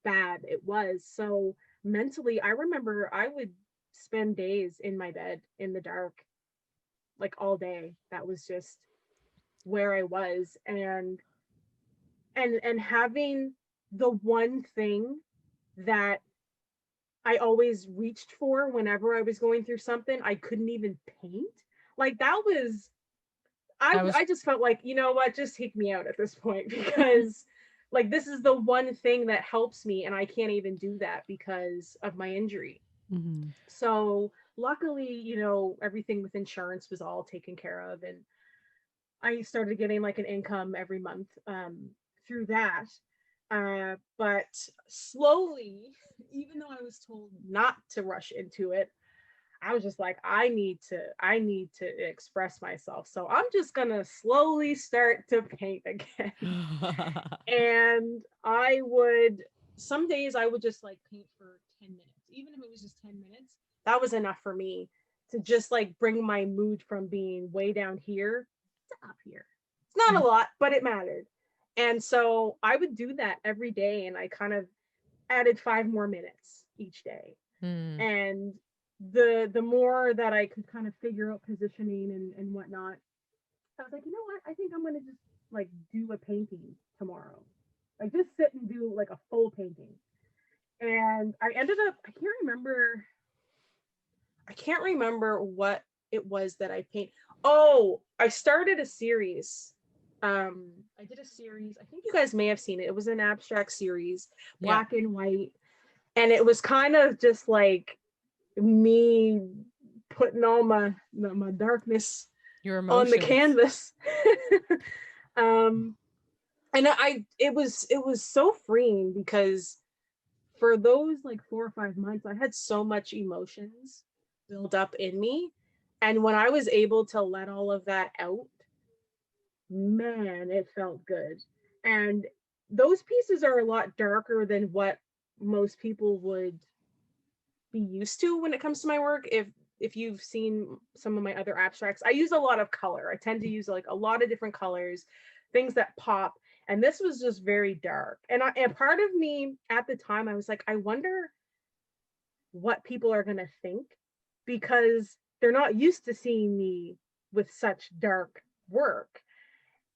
bad it was. So mentally, I remember I would spend days in my bed in the dark, like all day. That was just where I was. And having the one thing that I always reached for whenever I was going through something, I couldn't even paint. Like that was I That was I just felt like, you know what, just take me out at this point, because like this is the one thing that helps me, and I can't even do that because of my injury. Mm-hmm. So luckily, everything with insurance was all taken care of, and I started getting like an income every month through that. But slowly, even though I was told not to rush into it, I was just like, I need to express myself. So I'm just gonna slowly start to paint again. And some days I would just like paint for 10 minutes. Even if it was just 10 minutes, that was enough for me to just like bring my mood from being way down here to up here. It's not a lot, but it mattered. And so I would do that every day, and I kind of added 5 more minutes each day. Hmm. And the more that I could kind of figure out positioning and whatnot, I was like, you know what? I think I'm gonna just like do a painting tomorrow. Like just sit and do like a full painting. And I ended up, I can't remember what it was that I paint. Oh, I started a series. I did a series. I think you guys may have seen it. It was an abstract series, Yeah. black and white. And it was kind of just like me putting all my darkness Your on the emotions. canvas. um and it was so freeing, because for those like 4 or 5 months I had so much emotions build up in me, and when I was able to let all of that out, man, it felt good. And those pieces are a lot darker than what most people would be used to when it comes to my work. if you've seen some of my other abstracts, I use a lot of color. I tend to use like a lot of different colors, things that pop. And this was just very dark. And part of me at the time, I was like, I wonder what people are going to think, because they're not used to seeing me with such dark work.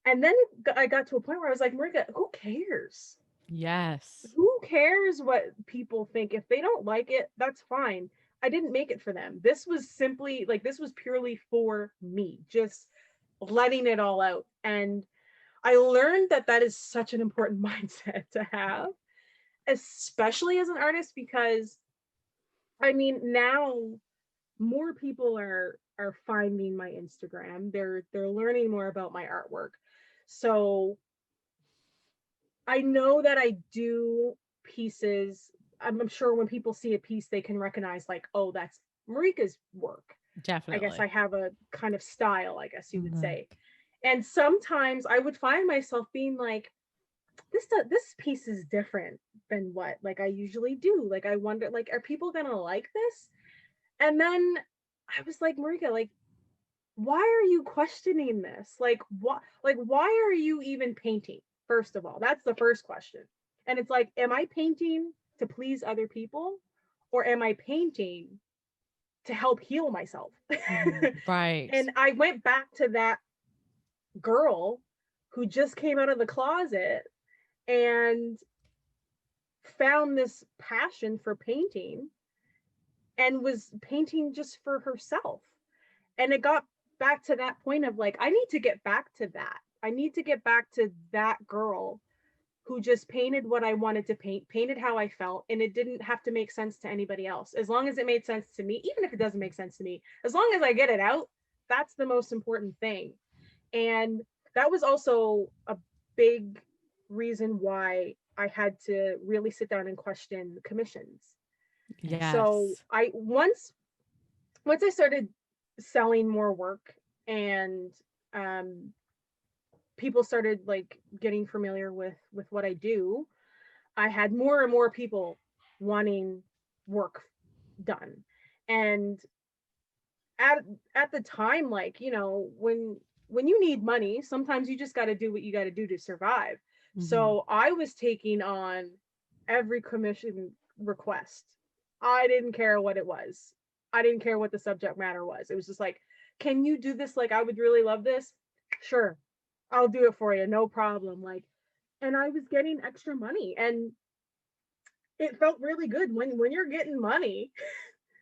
And then I got to a point where I was like, Mireka, who cares? Yes. Who cares what people think? If they don't like it, that's fine. I didn't make it for them. This was simply like, this was purely for me, just letting it all out. And I learned that that is such an important mindset to have, especially as an artist, because I mean, now more people are finding my Instagram. They're learning more about my artwork. So I know that I do pieces. I'm sure when people see a piece, they can recognize like, oh, that's Mireka's work. I guess Definitely. I have a kind of style, I guess you would Look. say. And sometimes I would find myself being like, this piece is different than what like I usually do. Like I wonder, like, are people gonna like this? And then I was like, Mireka, like, why are you questioning this? Why are you even painting? First of all, that's the first question. And it's like, am I painting to please other people, or am I painting to help heal myself? Right. And I went back to that girl who just came out of the closet and found this passion for painting and was painting just for herself. And it got back to that point of like, I need to get back to that. I need to get back to that girl who just painted what I wanted to paint, painted how I felt, and it didn't have to make sense to anybody else. As long as it made sense to me, even if it doesn't make sense to me, as long as I get it out, that's the most important thing. And that was also a big reason why I had to really sit down and question commissions. So Yes. I once I started selling more work, and um people started like getting familiar with what I do, I had more and more people wanting work done. And at at the time, like, you know, when you need money, sometimes you just got to do what you got to do to survive. Mhm. So I was taking on every commission request. I didn't care what it was. I didn't care what the subject matter was. It was just like, can you do this? Like, I would really love this. Sure, I'll do it for you, no problem. Like, and I was getting extra money, and it felt really good when you're getting money.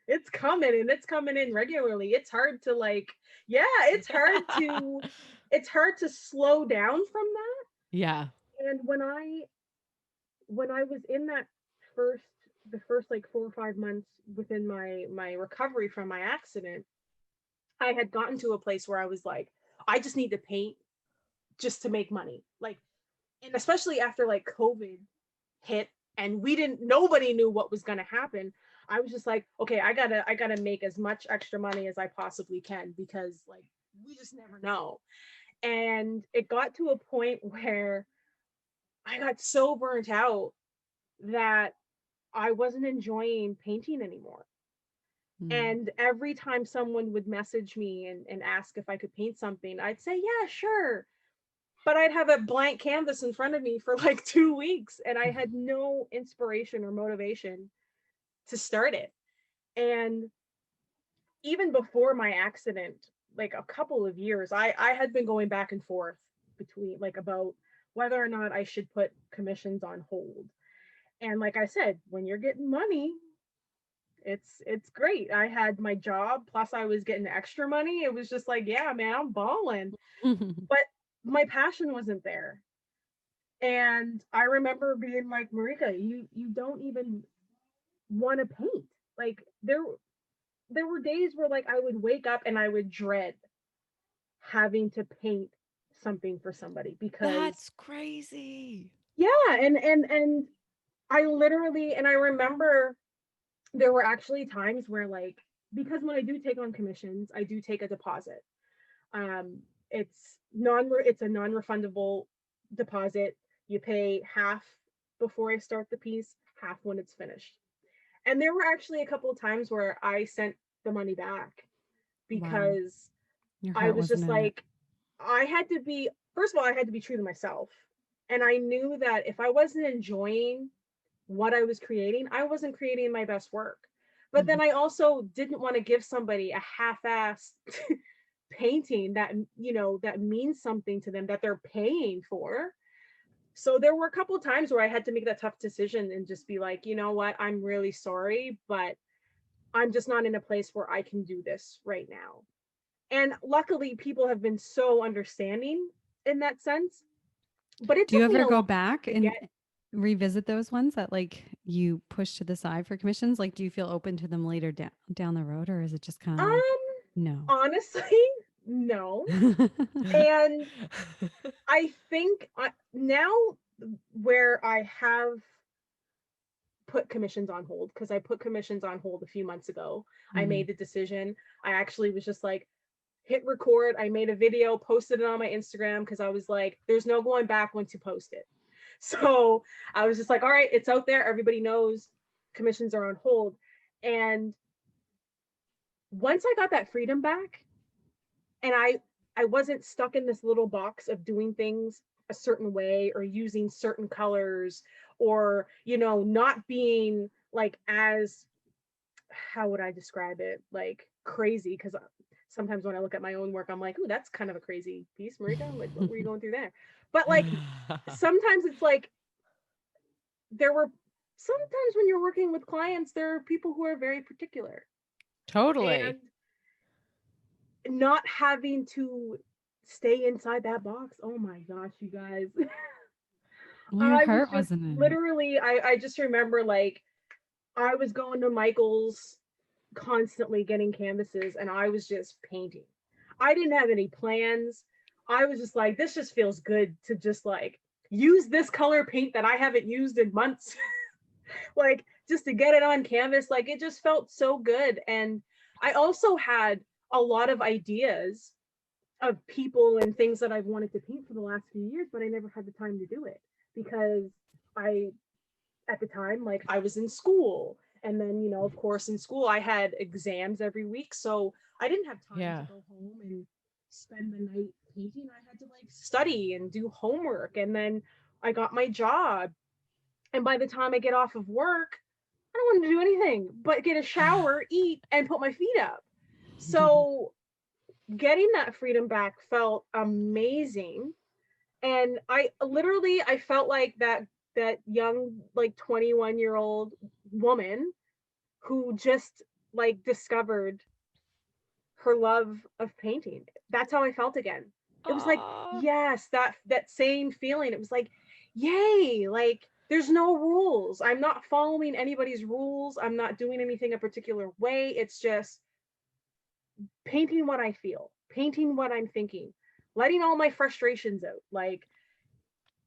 It's coming, and it's coming in regularly. It's hard to like, yeah, it's hard to slow down from that. Yeah. And when I was in that first the first like 4 or 5 months within my recovery from my accident, I had gotten to a place where I was like, I just need to paint just to make money. Like, and especially after like COVID hit, and we didn't nobody knew what was going to happen. I was just like, okay, I got to make as much extra money as I possibly can, because like we just never know. And it got to a point where I got so burnt out that I wasn't enjoying painting anymore. Mm. And every time someone would message me and ask if I could paint something, I'd say, yeah, sure. But I'd have a blank canvas in front of me for like 2 weeks, and I had no inspiration or motivation to start it. And even before my accident, like a couple of years, I had been going back and forth between like about whether or not I should put commissions on hold. And like I said, when you're getting money, it's great. I had my job, plus I was getting extra money. It was just like, yeah, man, I'm balling. But my passion wasn't there. And I remember being like, Mireka, you don't even want to paint. Like there were days where like I would wake up and I would dread having to paint something for somebody, because That's crazy. yeah, and I literally, and I remember there were actually times where like, because when I do take on commissions, I do take a deposit. Um, it's a non-refundable deposit. You pay half before I start the piece, half when it's finished. And there were actually a couple of times where I sent the money back Wow. because Your I heart was wasn't just in it. like, I had to be, first of all, I had to be true to myself. And I knew that if I wasn't enjoying what I was creating, I wasn't creating my best work. But then I also didn't want to give somebody a half-assed painting that, you know, that means something to them that they're paying for. So there were a couple of times where I had to make that tough decision and just be like, you know what, I'm really sorry, but I'm just not in a place where I can do this right now. And luckily, people have been so understanding in that sense. But it Do you took me ever a go long back to and get. revisit those ones that like you push to the side for commissions? Like, do you feel open to them later down the road, or is it just kind of like Um, no? Honestly, no. And I think now where I have put commissions on hold, because I put commissions on hold a few months ago, I made the decision. I actually was just like, hit record. I made a video, posted it on my Instagram because I was like, there's no going back once you post it. So I was just like, all right, it's out there. Everybody knows commissions are on hold. And once I got that freedom back, and I wasn't stuck in this little box of doing things a certain way or using certain colors, or, you know, not being like, as, how would I describe it, like crazy, because sometimes when I look at my own work, I'm like, ooh, that's kind of a crazy piece, Mireka. Like, what were you going through there? But like, sometimes it's like, there were sometimes when you're working with clients, there are people who are very particular, Totally. and not having to stay inside that box. Oh my gosh, you guys. Well, your I was heart just wasn't in it. literally, I just remember like I was going to Michael's constantly getting canvases and I was just painting. I didn't have any plans. I was just like, this just feels good to just like use this color paint that I haven't used in months. Like, just to get it on canvas, like it just felt so good. And I also had a lot of ideas of people and things that I've wanted to paint for the last few years, but I never had the time to do it because I, at the time, like I was in school. And then, you know, of course, in school, I had exams every week. So I didn't have time to go home and spend the night painting. I had to like study and do homework. And then I got my job. And by the time I get off of work, I don't want to do anything but get a shower, eat, and put my feet up. So getting that freedom back felt amazing. And I felt like that young, like 21-year-old woman who just like discovered her love of painting. That's how I felt again. It was like, yes, that same feeling. It was like, yay, like there's no rules. I'm not following anybody's rules. I'm not doing anything a particular way. It's just painting what I feel, painting what I'm thinking, letting all my frustrations out. Like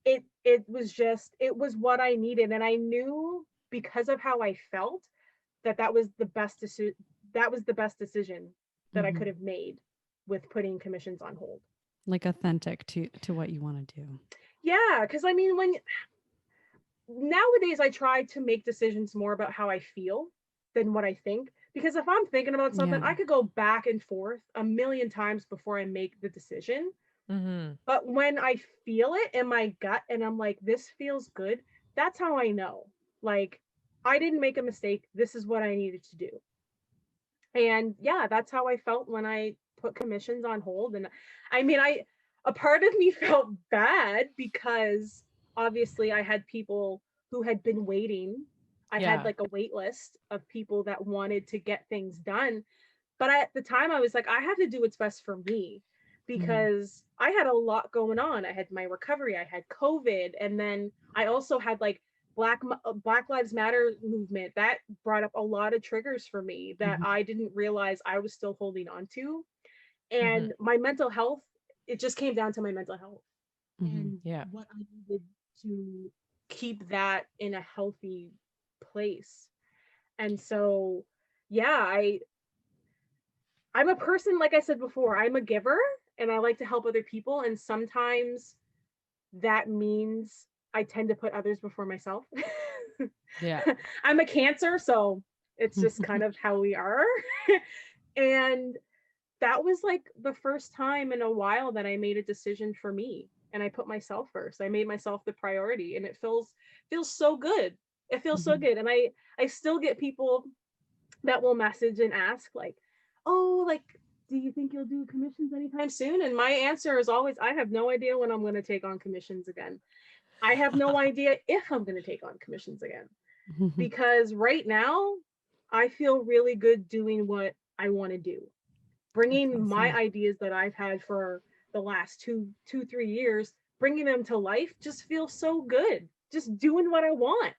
it was what I needed, and I knew because of how I felt that was the best decision. That was the best decision that I could have made with putting commissions on hold. Like authentic to what you want to do. Yeah, because I mean, when nowadays I try to make decisions more about how I feel than what I think. Because if I'm thinking about something, I could go back and forth a million times before I make the decision. But when I feel it in my gut and I'm like, this feels good, that's how I know. Like, I didn't make a mistake. This is what I needed to do. And yeah, that's how I felt when I put commissions on hold. And I mean, a part of me felt bad because obviously I had people who had been waiting. I had like a wait list of people that wanted to get things done. But at the time I was like, I have to do what's best for me because I had a lot going on. I had my recovery, I had COVID, and then I also had like Black Lives Matter movement that brought up a lot of triggers for me that I didn't realize I was still holding on to. And my mental health, it just came down to my mental health and what I needed to keep that in a healthy place. And so, yeah, I'm a person, like I said before, I'm a giver and I like to help other people. And sometimes that means I tend to put others before myself. Yeah. I'm a Cancer, so it's just kind of how we are. And that was like the first time in a while that I made a decision for me, and I put myself first. I made myself the priority, and it feels so good. It feels so Mhm. good. And I still get people that will message and ask like, "Oh, like do you think you'll do commissions anytime soon?" And my answer is always, I have no idea when I'm going to take on commissions again. I have no idea if I'm going to take on commissions again, because right now I feel really good doing what I want to do, That's bringing my awesome. ideas that I've had for the last 3 years, bringing them to life just feels so good. Just doing what I want.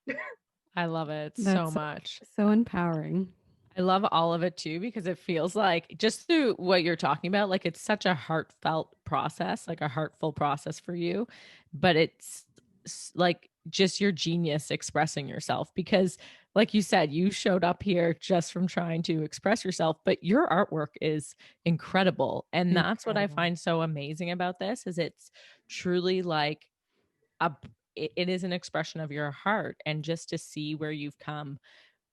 I love it so That's much. so empowering. I love all of it too, because it feels like just through what you're talking about, like it's such a heartfelt process, like a heartful process for you, but it's like just your genius expressing yourself. Because, like you said, you showed up here just from trying to express yourself, but your artwork is incredible. And that's what I Incredible. find so amazing about this is it's truly like a it is an expression of your heart. And just to see where you've come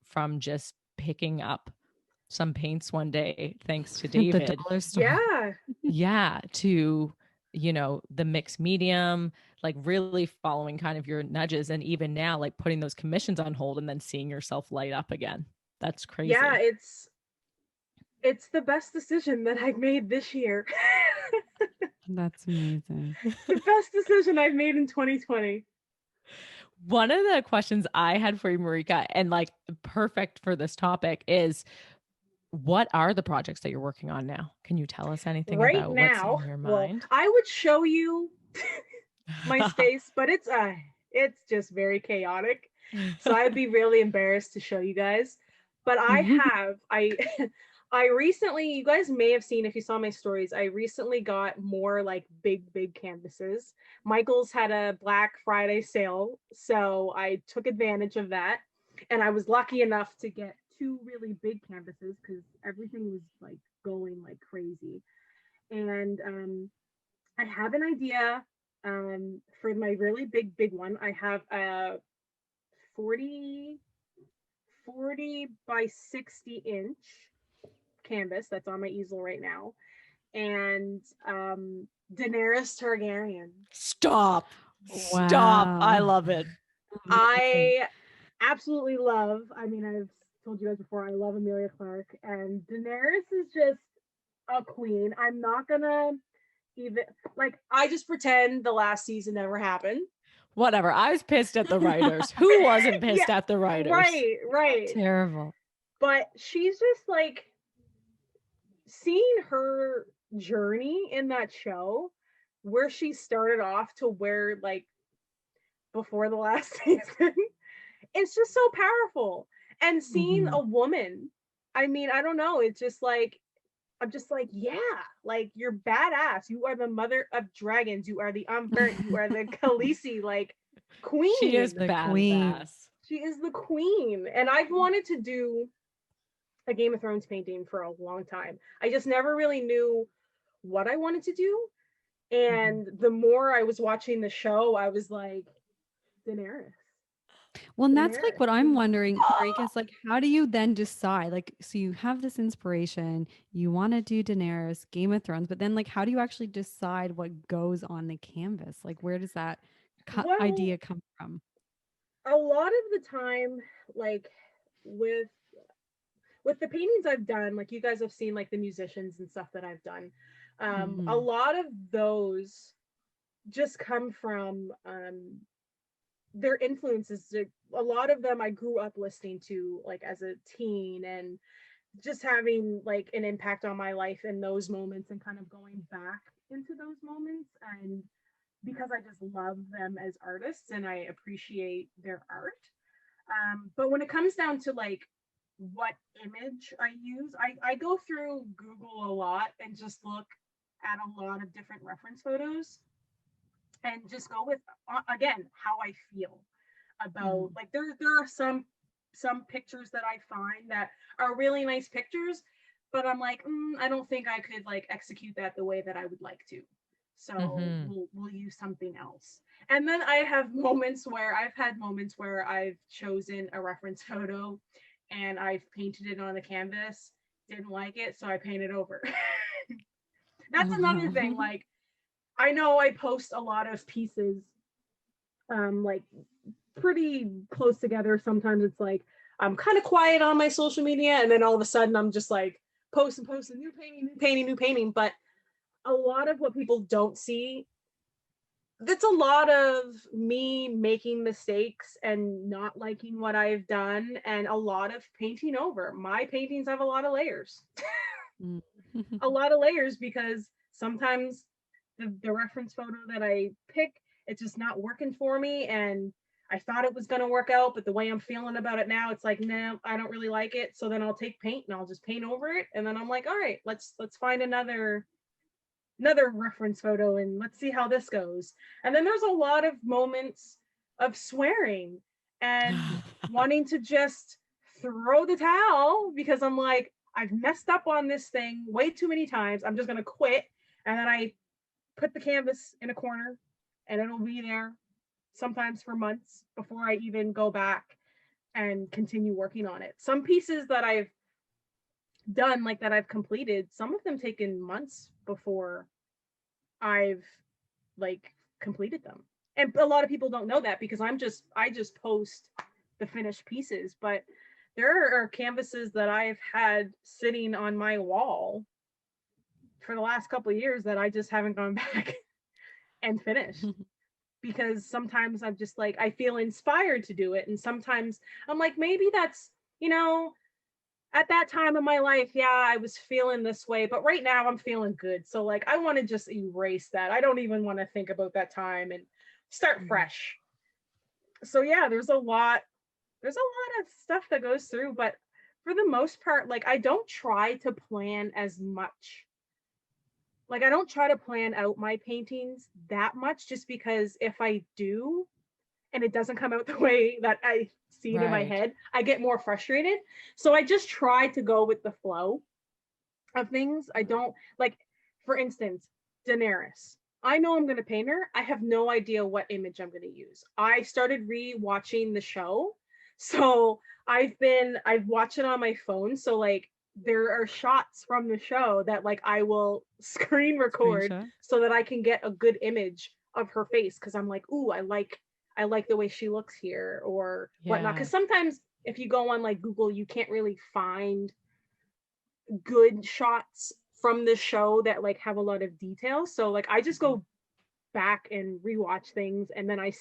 from just picking up some paints one day, thanks to At the David. dollar store. Yeah. Yeah, to, the mixed medium, like really following kind of your nudges. And even now, like putting those commissions on hold and then seeing yourself light up again. That's Yeah, crazy. it's the best decision that I've made this year. That's amazing. The best decision I've made in 2020. One of the questions I had for you, Marika, and like perfect for this topic is what are the projects that you're working on now? Can you tell us anything Right about what's now, in your well, mind? I would show you my space, but it's just very chaotic. So I'd be really embarrassed to show you guys. But I I recently, you guys may have seen if you saw my stories, I recently got more like big canvases. Michael's had a Black Friday sale, so I took advantage of that. And I was lucky enough to get two really big canvases because everything was like going like crazy. And I have an idea for my really big one. I have a 40 40 by 60-inch canvas that's on my easel right now. And Daenerys Targaryen. Stop. Stop. I Wow. love it. Amazing. I absolutely love, I mean, I've told you guys before, I love Amelia Clark, and Daenerys is just a queen. I'm not gonna even, like, I just pretend the last season never happened. Whatever. I was pissed at the writers. Who wasn't Yeah, pissed at the writers? right. Terrible. But she's just like, seeing her journey in that show, where she started off to where, like, before the last season, it's just so powerful. And seeing Mhm. a woman, I mean, I don't know, it's just like, I'm just like, yeah, like you're badass. You are the mother of dragons. You are the unburnt. You are the Khaleesi, like, She is queen. The queen. badass. She is the queen. And I've wanted to do a Game of Thrones painting for a long time. I just never really knew what I wanted to do. Mhm. And the more I was watching the show, I was like, Daenerys. Well, and that's like Daenerys. what I'm wondering, Marika, is like, how do you then decide? Like, so you have this inspiration, you want to do Daenerys, Game of Thrones, but then like, how do you actually decide what goes on the canvas? Like, where does that Well, idea come from? a lot of the time, like, with the paintings I've done, like you guys have seen like the musicians and stuff that I've done. A Mhm. lot of those just come from their influences. A lot of them I grew up listening to like as a teen, and just having like an impact on my life in those moments, and kind of going back into those moments, and because I just love them as artists and I appreciate their art. But when it comes down to like what image I use, I go through Google a lot and just look at a lot of different reference photos, and just go with, again, how I feel about, Mhm. like, there are some pictures that I find that are really nice pictures, but I'm like, I don't think I could like execute that the way that I would like to. So Mm-hmm. we'll use something else. And then I've had moments where I've chosen a reference photo and I've painted it on the canvas, didn't like it, so I painted over. That's another thing. Like, I know I post a lot of pieces, like pretty close together. Sometimes it's like I'm kind of quiet on my social media, and then all of a sudden I'm just like posting, new painting. But a lot of what people don't see, that's a lot of me making mistakes and not liking what I've done, and a lot of painting over. My paintings have a lot of layers. A lot of layers, because sometimes the reference photo that I pick, it's just not working for me, and I thought it was going to work out, but the way I'm feeling about it now, it's like, no, I don't really like it. So then I'll take paint and I'll just paint over it, and then I'm like, all right, let's find another reference photo and let's see how this goes. And then there's a lot of moments of swearing and wanting to just throw the towel, because I'm like, I've messed up on this thing way too many times. I'm just going to quit. And then I put the canvas in a corner, and it'll be there sometimes for months before I even go back and continue working on it. Some pieces that I've done, like that I've completed, some of them taken months before I've like completed them. And a lot of people don't know that, because I just post the finished pieces, but there are canvases that I've had sitting on my wall for the last couple of years that I just haven't gone back and finished. Because sometimes I'm just like, I feel inspired to do it, and sometimes I'm like, maybe that's, at that time of my life, yeah, I was feeling this way, but right now I'm feeling good. So like, I want to just erase that. I don't even want to think about that time and start fresh. So yeah, there's a lot of stuff that goes through, but for the most part, like, I don't try to plan as much. Like, I don't try to plan out my paintings that much, just because if I do and it doesn't come out the way that I see it in my head, I get more frustrated. So I just try to go with the flow of things. I don't, like, for instance, Daenerys. I know I'm going to paint her. I have no idea what image I'm going to use. I started re-watching the show. So I've watched it on my phone. So like, there are shots from the show that like I will screen record so that I can get a good image of her face. Cause I'm like, ooh, I like the way she looks here or whatnot. Because sometimes if you go on like Google, you can't really find good shots from the show that like have a lot of details. So like, I just go back and rewatch things, and then I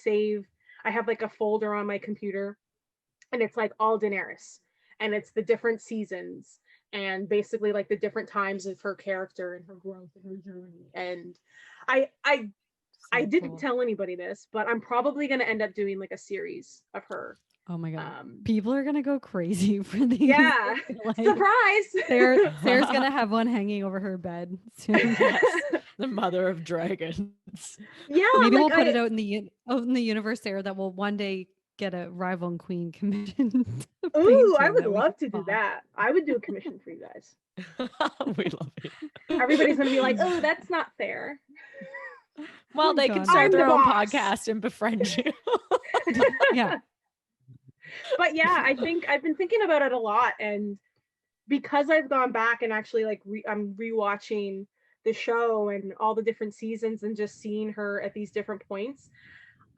have like a folder on my computer, and it's like all Daenerys, and it's the different seasons and basically like the different times of her character and her growth and her journey. And I didn't tell anybody this, but I'm probably going to end up doing like a series of her. Oh my God. People are going to go crazy for these. Yeah. Like, surprise. Sarah's going to have one hanging over her bed soon. Yes. The mother of dragons. Yeah. Maybe we'll put it out in the universe, Sarah, that will one day get a rival and queen commission. Ooh, I would love to do that. I would do a commission for you guys. We love it. Everybody's going to be like, oh, that's not fair. Well, they can start their own podcast and befriend you. Yeah. But yeah, I think I've been thinking about it a lot, and because I've gone back and actually like I'm rewatching the show and all the different seasons and just seeing her at these different points,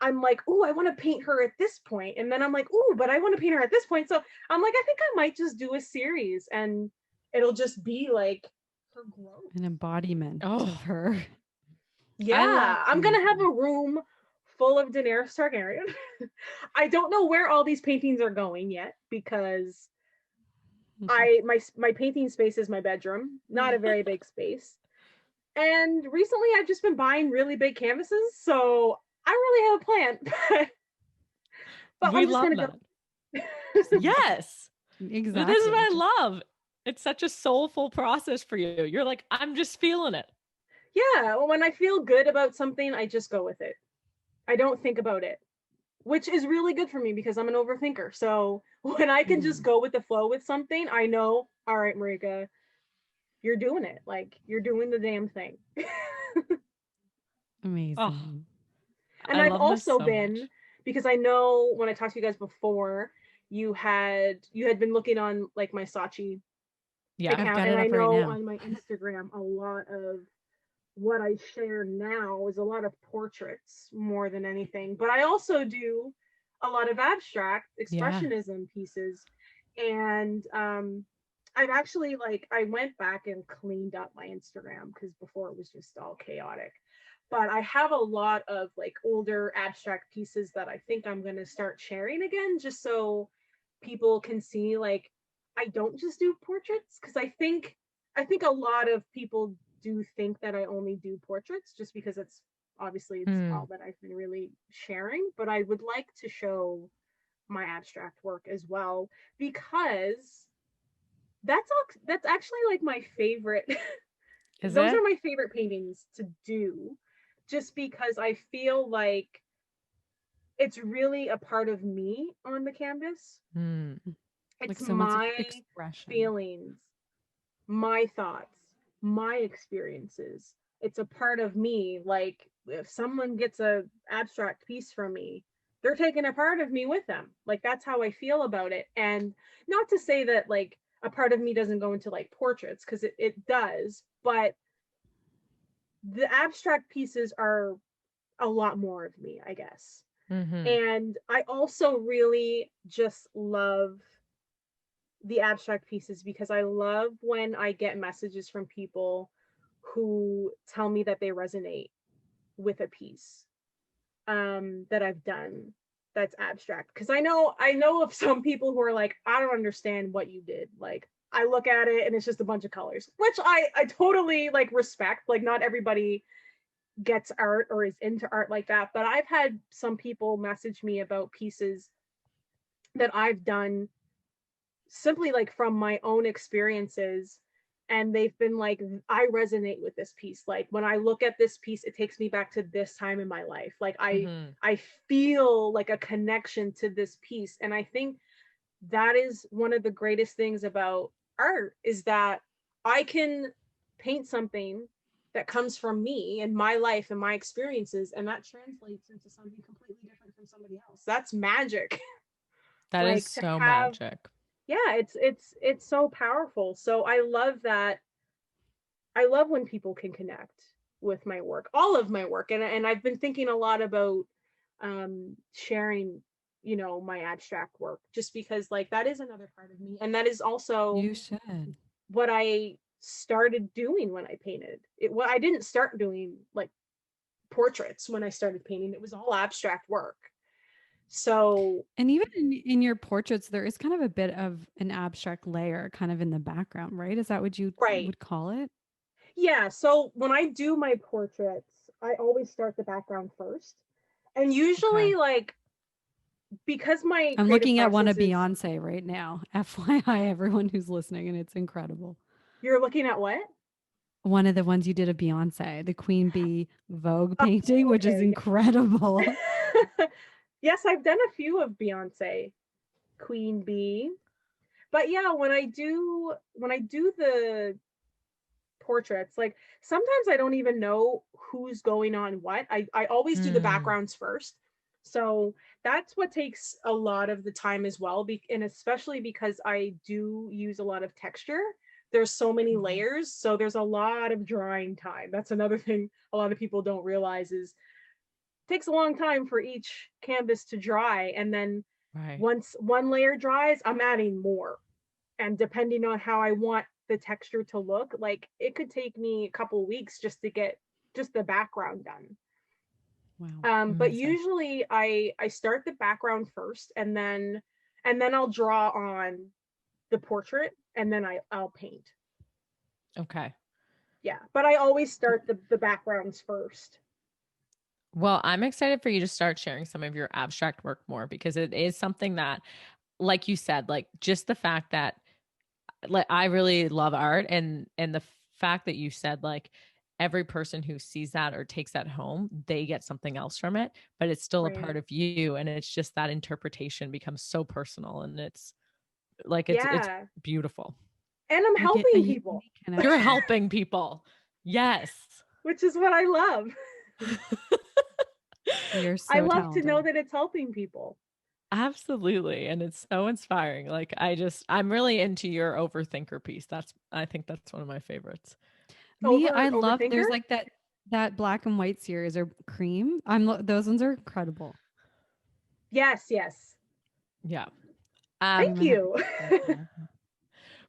I'm like, oh, I want to paint her at this point, and then I'm like, oh, but I want to paint her at this point. So I'm like, I think I might just do a series, and it'll just be like her growth, an embodiment of her. Yeah, I'm gonna have a room full of Daenerys Targaryen. I don't know where all these paintings are going yet, because my painting space is my bedroom, not a very big space. And recently I've just been buying really big canvases, so I don't really have a plan. But we I'm just love gonna that. go. Yes, exactly. This is what I love. It's such a soulful process for you. You're like, I'm just feeling it. Yeah, well, when I feel good about something, I just go with it. I don't think about it, which is really good for me because I'm an overthinker. So when I can just go with the flow with something, I know, all right, Mireka, you're doing it. Like, you're doing the damn thing. Amazing. Oh. And I've also been, because I know when I talked to you guys before, you had been looking on like my Saatchi Yeah. I've got And it I up right know now. on my Instagram, a lot of what I share now is a lot of portraits more than anything. But I also do a lot of abstract Yeah. expressionism pieces. And I've actually, like, I went back and cleaned up my Instagram because before it was just all chaotic. But I have a lot of like older abstract pieces that I think I'm going to start sharing again, just so people can see, like, I don't just do portraits, because I think a lot of people do think that I only do portraits just because it's Mm. all that I've been really sharing, but I would like to show my abstract work as well, because that's actually like my favorite. Is Those it? are my favorite paintings to do, just because I feel like it's really a part of me on the canvas. Mm. Like It's someone's my expression. feelings, my thoughts, my experiences. It's a part of me. Like, if someone gets a abstract piece from me, they're taking a part of me with them. Like, that's how I feel about it. And not to say that like a part of me doesn't go into like portraits, because it does, but the abstract pieces are a lot more of me, I guess. Mm-hmm. And I also really just love the abstract pieces because I love when I get messages from people who tell me that they resonate with a piece that I've done that's abstract. Because I know of some people who are like, I don't understand what you did. Like, I look at it and it's just a bunch of colors, which I totally like respect. Like, not everybody gets art or is into art like that, but I've had some people message me about pieces that I've done simply like from my own experiences, and they've been like, I resonate with this piece. Like, when I look at this piece, it takes me back to this time in my life. Like, i Mm-hmm. i feel like a connection to this piece. And I think that is one of the greatest things about art, is that I can paint something that comes from me and my life and my experiences, and that translates into something completely different from somebody else. That's magic. That is Like, to so have, magic. yeah, it's so powerful. So I love that. I love when people can connect with my work, all of my work. And I've been thinking a lot about sharing, my abstract work, just because like that is another part of me, and that is also You should. what I started doing when I painted. I didn't start doing like portraits when I started painting. It was all abstract work. So, And even in your portraits, there is kind of a bit of an abstract layer kind of in the background, right? Is that what you right. would call it? Yeah, so when I do my portraits, I always start the background first. And Okay. usually, like, because my I'm creative looking at one process of is, Beyonce right now. FYI, everyone who's listening, and it's incredible. you're looking at what? One of the ones you did of Beyonce, the Queen Bee Vogue Oh, painting, which is okay. incredible. Yeah. Yes, I've done a few of Beyonce, Queen Bee. But yeah, when I do the portraits, like, sometimes I don't even know who's going on what. I always do the Mm. backgrounds first. So that's what takes a lot of the time as well. And especially because I do use a lot of texture. There's so many Mhm. layers. So there's a lot of drying time. That's another thing a lot of people don't realize, is it takes a long time for each canvas to dry. And then Right. once one layer dries, I'm adding more. And depending on how I want the texture to look, like, it could take me a couple weeks just to get just the background done. Wow, But amazing. usually I start the background first, and then I'll draw on the portrait, and then I'll paint. Okay. Yeah, but I always start the backgrounds first. Well, I'm excited for you to start sharing some of your abstract work more because it is something that, like you said, like just the fact that like I really love art and the fact that you said like every person who sees that or takes that home, they get something else from it, but it's still a Right. part of you and it's just that interpretation becomes so personal and it's like it's Yeah. beautiful. And I'm You get a helping people, unique You're connection. helping people. Yes. which is what I love. You're I so love to know talented. that it's helping people. Absolutely. And it's so inspiring. Like I'm really into your overthinker piece. I think that's one of my favorites. Me, I love Overthinker. there's like that black and white series or cream. Those ones are incredible. Yes, yes. Yeah. Thank Cream and you.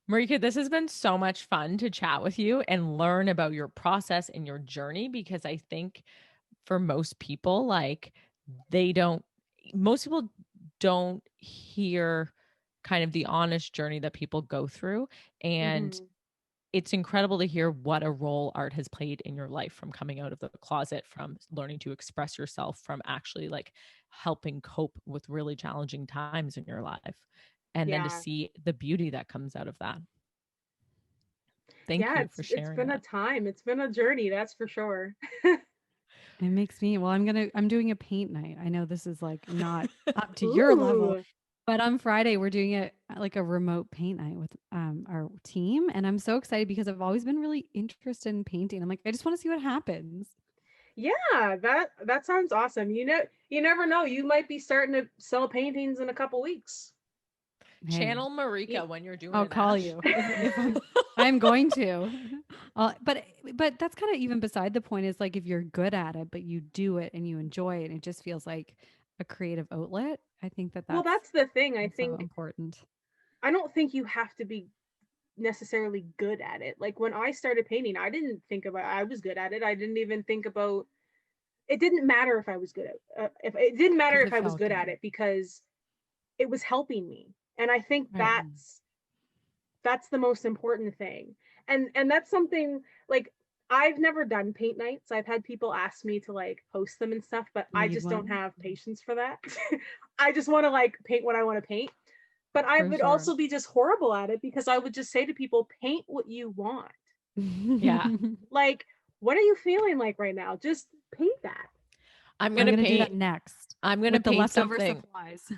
Marika, this has been so much fun to chat with you and learn about your process and your journey, because I think for most people, like most people don't hear kind of the honest journey that people go through. And Mhm. it's incredible to hear what a role art has played in your life, from coming out of the closet, from learning to express yourself, from actually like helping cope with really challenging times in your life. And then to Yeah. see the beauty that comes out of that. Thank Yeah, you for it's sharing been a that. time. It's been a journey, that's for sure. it makes me well, I'm doing a paint night. I know this is like not up to your level, Ooh. but on Friday we're doing it like a remote paint night with our team, and I'm so excited because I've always been really interested in painting. I'm like, I just want to see what happens. Yeah, that sounds awesome. You never know. You might be starting to sell paintings in a couple weeks. Hey, Channel Ye- Marika when you're doing I'll an call ash. you if I'm going to. But that's kind of even beside the point. Is like if you're good at it, but you do it and you enjoy it, and it just feels like a creative outlet. I think Well, that's that's the thing. also important. I don't think you have to be necessarily good at it. Like when I started painting, I didn't think about I was good at it. I didn't even think about it. Didn't matter if I was good at if it didn't matter Because if it I was felt good at good, it because it was helping me. And I think right? that's the most important thing. And that's something like I've never done paint nights. I've had people ask me to like host them and stuff, but I Lead just don't one have patience for that. I just want to like paint what I want to paint. But I for would sure. also be just horrible at it because I would just say to people, paint what you want. Yeah. Like, what are you feeling like right now? Just paint that. I'm I'm gonna gonna do paint that next I'm gonna with the paint leftover something. supplies.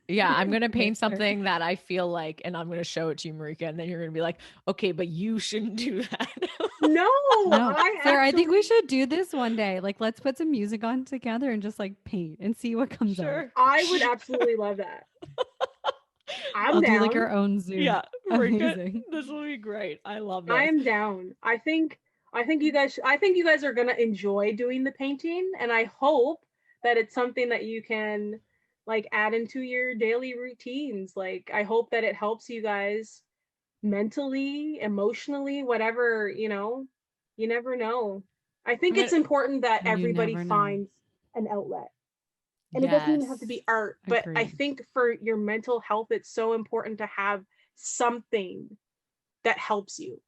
Yeah, I'm gonna Okay, paint sorry. something that I feel like, and I'm gonna show it to you, Marika, and then you're gonna be like, okay, but you shouldn't do that. No, No, I Sarah, I think we actually should do this one day. Like, let's put some music on together and just like paint and see what comes out. Sure. I would absolutely love that. I'm I'll do like down. our own Zoom. Yeah, Marika, Amazing. this will be great. I love I this. am down. I think you guys are gonna enjoy doing the painting, and I hope that it's something that you can like add into your daily routines. Like I hope that it helps you guys mentally, emotionally, whatever, you never know. I think I'm it's gonna important that You everybody never know. finds an outlet. And it doesn't even have to Yes. be art, but I Agreed. think for your mental health, it's so important to have something that helps you.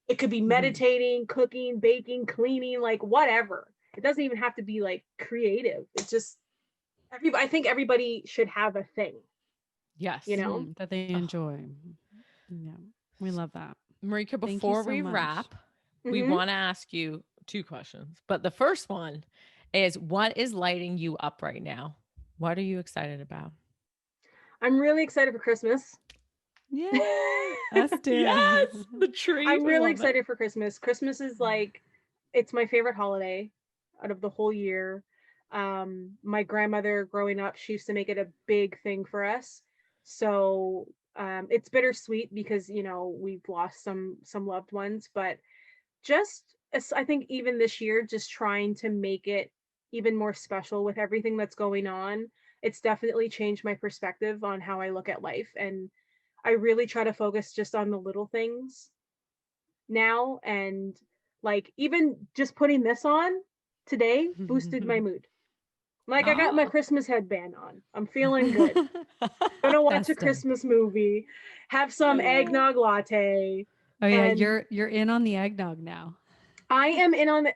It could be Mhm. meditating, cooking, baking, cleaning, like whatever. It doesn't even have to be like creative. It's just I think everybody should have a thing, you Yes. know? That they Oh, enjoy. Yeah, we love that. Marika, Thank you before so we much. wrap, we Hmm. want to ask you two questions. But the first one is, what is lighting you up right now? What are you excited about? I'm really excited for Christmas. Yay! Us Yes, too. the tree. I'm I really love it. excited for Christmas. Christmas is like it's my favorite holiday out of the whole year. My grandmother growing up, she used to make it a big thing for us. So it's bittersweet because we've lost some loved ones, but I think even this year, just trying to make it even more special with everything that's going on. It's definitely changed my perspective on how I look at life, and I really try to focus just on the little things now, and like even just putting this on today boosted my mood. Like I got my Oh. Christmas headband on. I'm feeling good. Gonna watch a Festive. Christmas movie, have some Oh. eggnog latte, Oh yeah, and you're in on the eggnog now. I am in on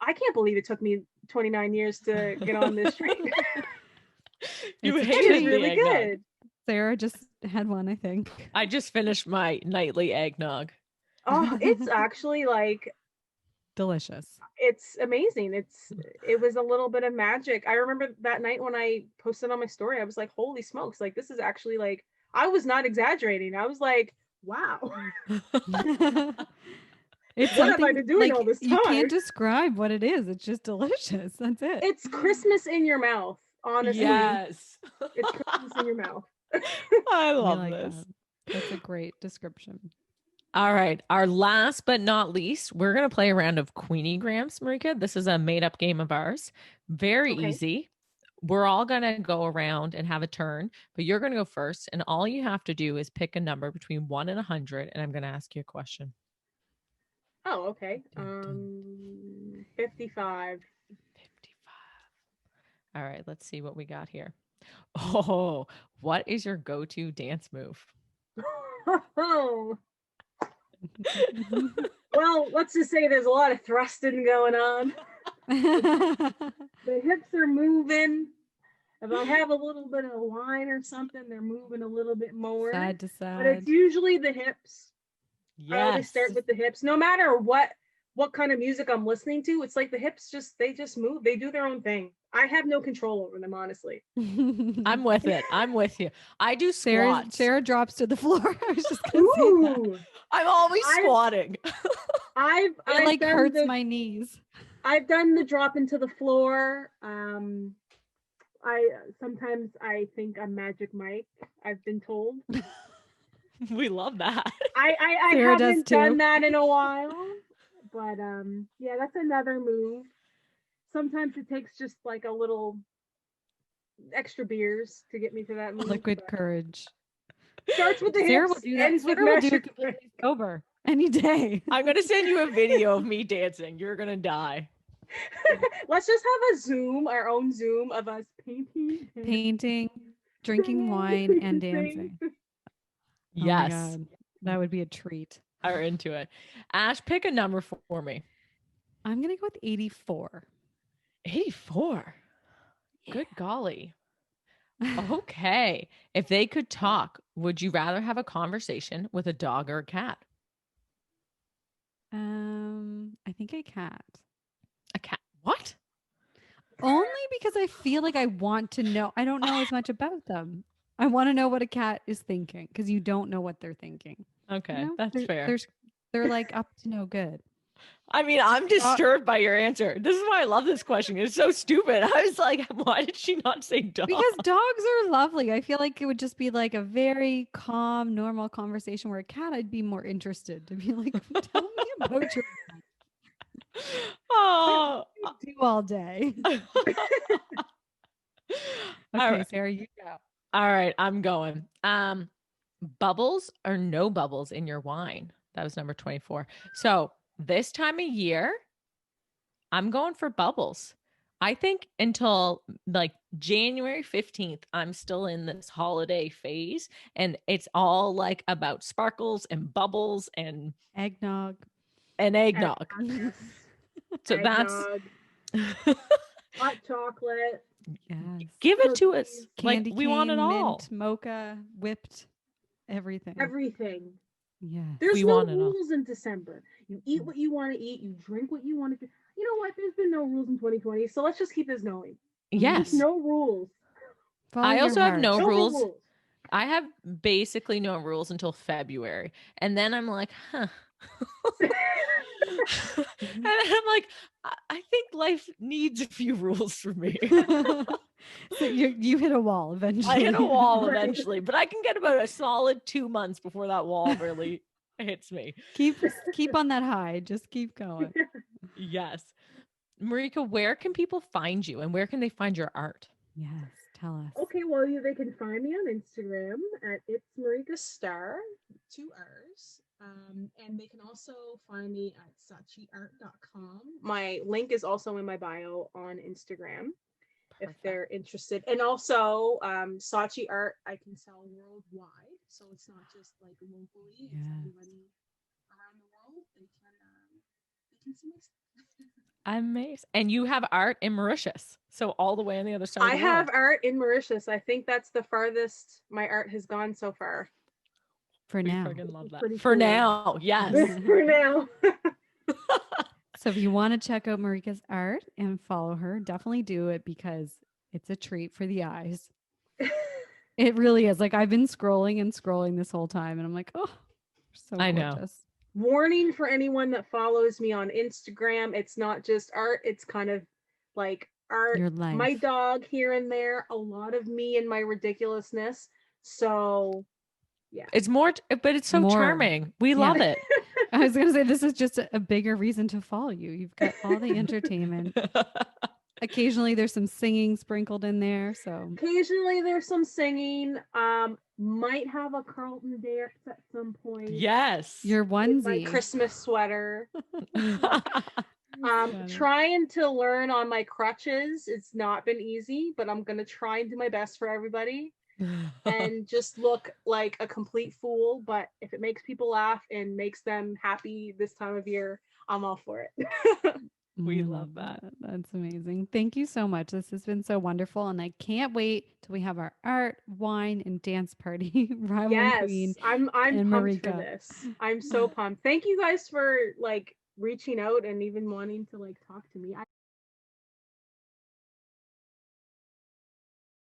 I can't believe it took me 29 years to get on this train. You It's a It is hated treat. the really eggnog. good. Sarah just had one, I think. I just finished my nightly eggnog. Oh, it's actually like Delicious. it's amazing. It was a little bit of magic. I remember that night when I posted on my story, I was like, holy smokes, like this is actually like I was not exaggerating. I was like, wow, It's what have I something been doing all like this you time? can't describe what it is. It's just delicious. That's it. It's Christmas in your mouth. Honestly, Yes. it's Christmas in your mouth. I We love like this. that. That's a great description. All right. Our last but not least, we're going to play a round of Queeniegrams, Marika. This is a made up game of ours. Very Okay. easy. We're all going to go around and have a turn, but you're going to go first. And all you have to do is pick a number between 1 and 100. And I'm going to ask you a question. Oh, okay. Dun, dun. 55. 55. All right. Let's see what we got here. Oh, what is your go to dance move? Oh. Well, let's just say there's a lot of thrusting going on. The hips are moving. If I have a little bit of line or something, they're moving a little bit more. Side to But it's side. usually the hips. I always Yes. start with the hips. No matter what kind of music I'm listening to, it's like the hips they just move. They do their own thing. I have no control over them, honestly. I'm with it. I'm with you. I do squats. Sarah drops to the floor. I was just gonna say that. Ooh. I'm always squatting. I've It like done hurts the, my knees. I've done the drop into the floor. I sometimes I think I'm Magic Mike. I've been told. We love that. I Sarah does haven't too. done that in a while, but yeah, that's another move. Sometimes it takes just like a little extra beers to get me to that move. Liquid but courage. starts with the Sarah will hips, do that. ends with Sarah will do it Magic completely Mike. sober any day. I'm going to send you a video of me dancing. You're going to die. Let's just have a Zoom, our own Zoom of us Painting, drinking wine, and dancing. Yes. Oh my God. That would be a treat. Are into it. Ash, pick a number for me. I'm gonna go with 84. 84. Good golly. Okay. If they could talk, would you rather have a conversation with a dog or a cat? I think a cat. A cat. What? Only because I feel like I want to know. I don't know as much about them. I want to know what a cat is thinking because you don't know what they're thinking. Okay, You know? that's fair. They're like up to no good. I mean, I'm disturbed by your answer. This is why I love this question. It's so stupid. I was like, why did she not say dog? Because dogs are lovely. I feel like it would just be like a very calm, normal conversation where a cat, I'd be more interested to be like, tell me about your Oh. what do you do all day. All Okay, right. Sarah, you go. All right, I'm going. Bubbles or no bubbles in your wine? That was number 24. So this time of year, I'm going for bubbles. I think until like January 15th, I'm still in this holiday phase and it's all like about sparkles and bubbles and Eggnog. eggnog. So Eggnog, that's hot chocolate. Yes. give it to us. Cookies, Like Candy we want it cane, all. mint, mocha, whipped, everything. everything. Yes. There's We no want it all. rules in December. You eat what you want to eat. You drink what you want to drink. You know what? There's been no rules in 2020, so let's just keep this going. Yes. No rules. Follow I your also have heart. no No rules. rules. I have basically no rules until February. And then I'm like, huh. And I'm like, I think life needs a few rules for me. So you hit a wall eventually. I hit a wall Right. eventually, but I can get about a solid 2 months before that wall really hits me. Keep on that high. Just keep going. Yes. Marika, where can people find you and where can they find your art? Yes, tell us. Okay, well, they can find me on Instagram at It's Mireka Starr, 2 R's. And they can also find me at sachiart.com. My link is also in my bio on Instagram if they're interested. And also, Sachi art I can sell worldwide, so it's not just like locally. It's everybody around the world. They can see my stuff. Amazing. And you have art in Mauritius, so all the way on the other side of I the world. have art in Mauritius. I think that's the farthest my art has gone so far. For We now. friggin' love that. Pretty For cool. now, yes. For now. So if you want to check out Marika's art and follow her, definitely do it because it's a treat for the eyes. It really is. Like I've been scrolling and scrolling this whole time and I'm like, oh, so I know. gorgeous. Warning for anyone that follows me on Instagram, it's not just art, it's kind of like Your my life. dog here and there, a lot of me and my ridiculousness. So yeah. It's more, but it's so More. charming. We Yeah. love it. I was going to say, this is just a bigger reason to follow you. You've got all the entertainment. Occasionally there's some singing sprinkled in there. So Occasionally there's some singing. Might have a Carlton dance at some point. Yes. your In my onesie. Christmas sweater. Funny. Trying to learn on my crutches. It's not been easy, but I'm gonna try and do my best for everybody and just look like a complete fool. But if it makes people laugh and makes them happy this time of year, I'm all for it. We I love that. That's amazing. Thank you so much. This has been so wonderful. And I can't wait till we have our art, wine, and dance party. Rival and Queen Yes, I'm and pumped for Mireka. this. I'm so pumped. Thank you guys for like reaching out and even wanting to like talk to me.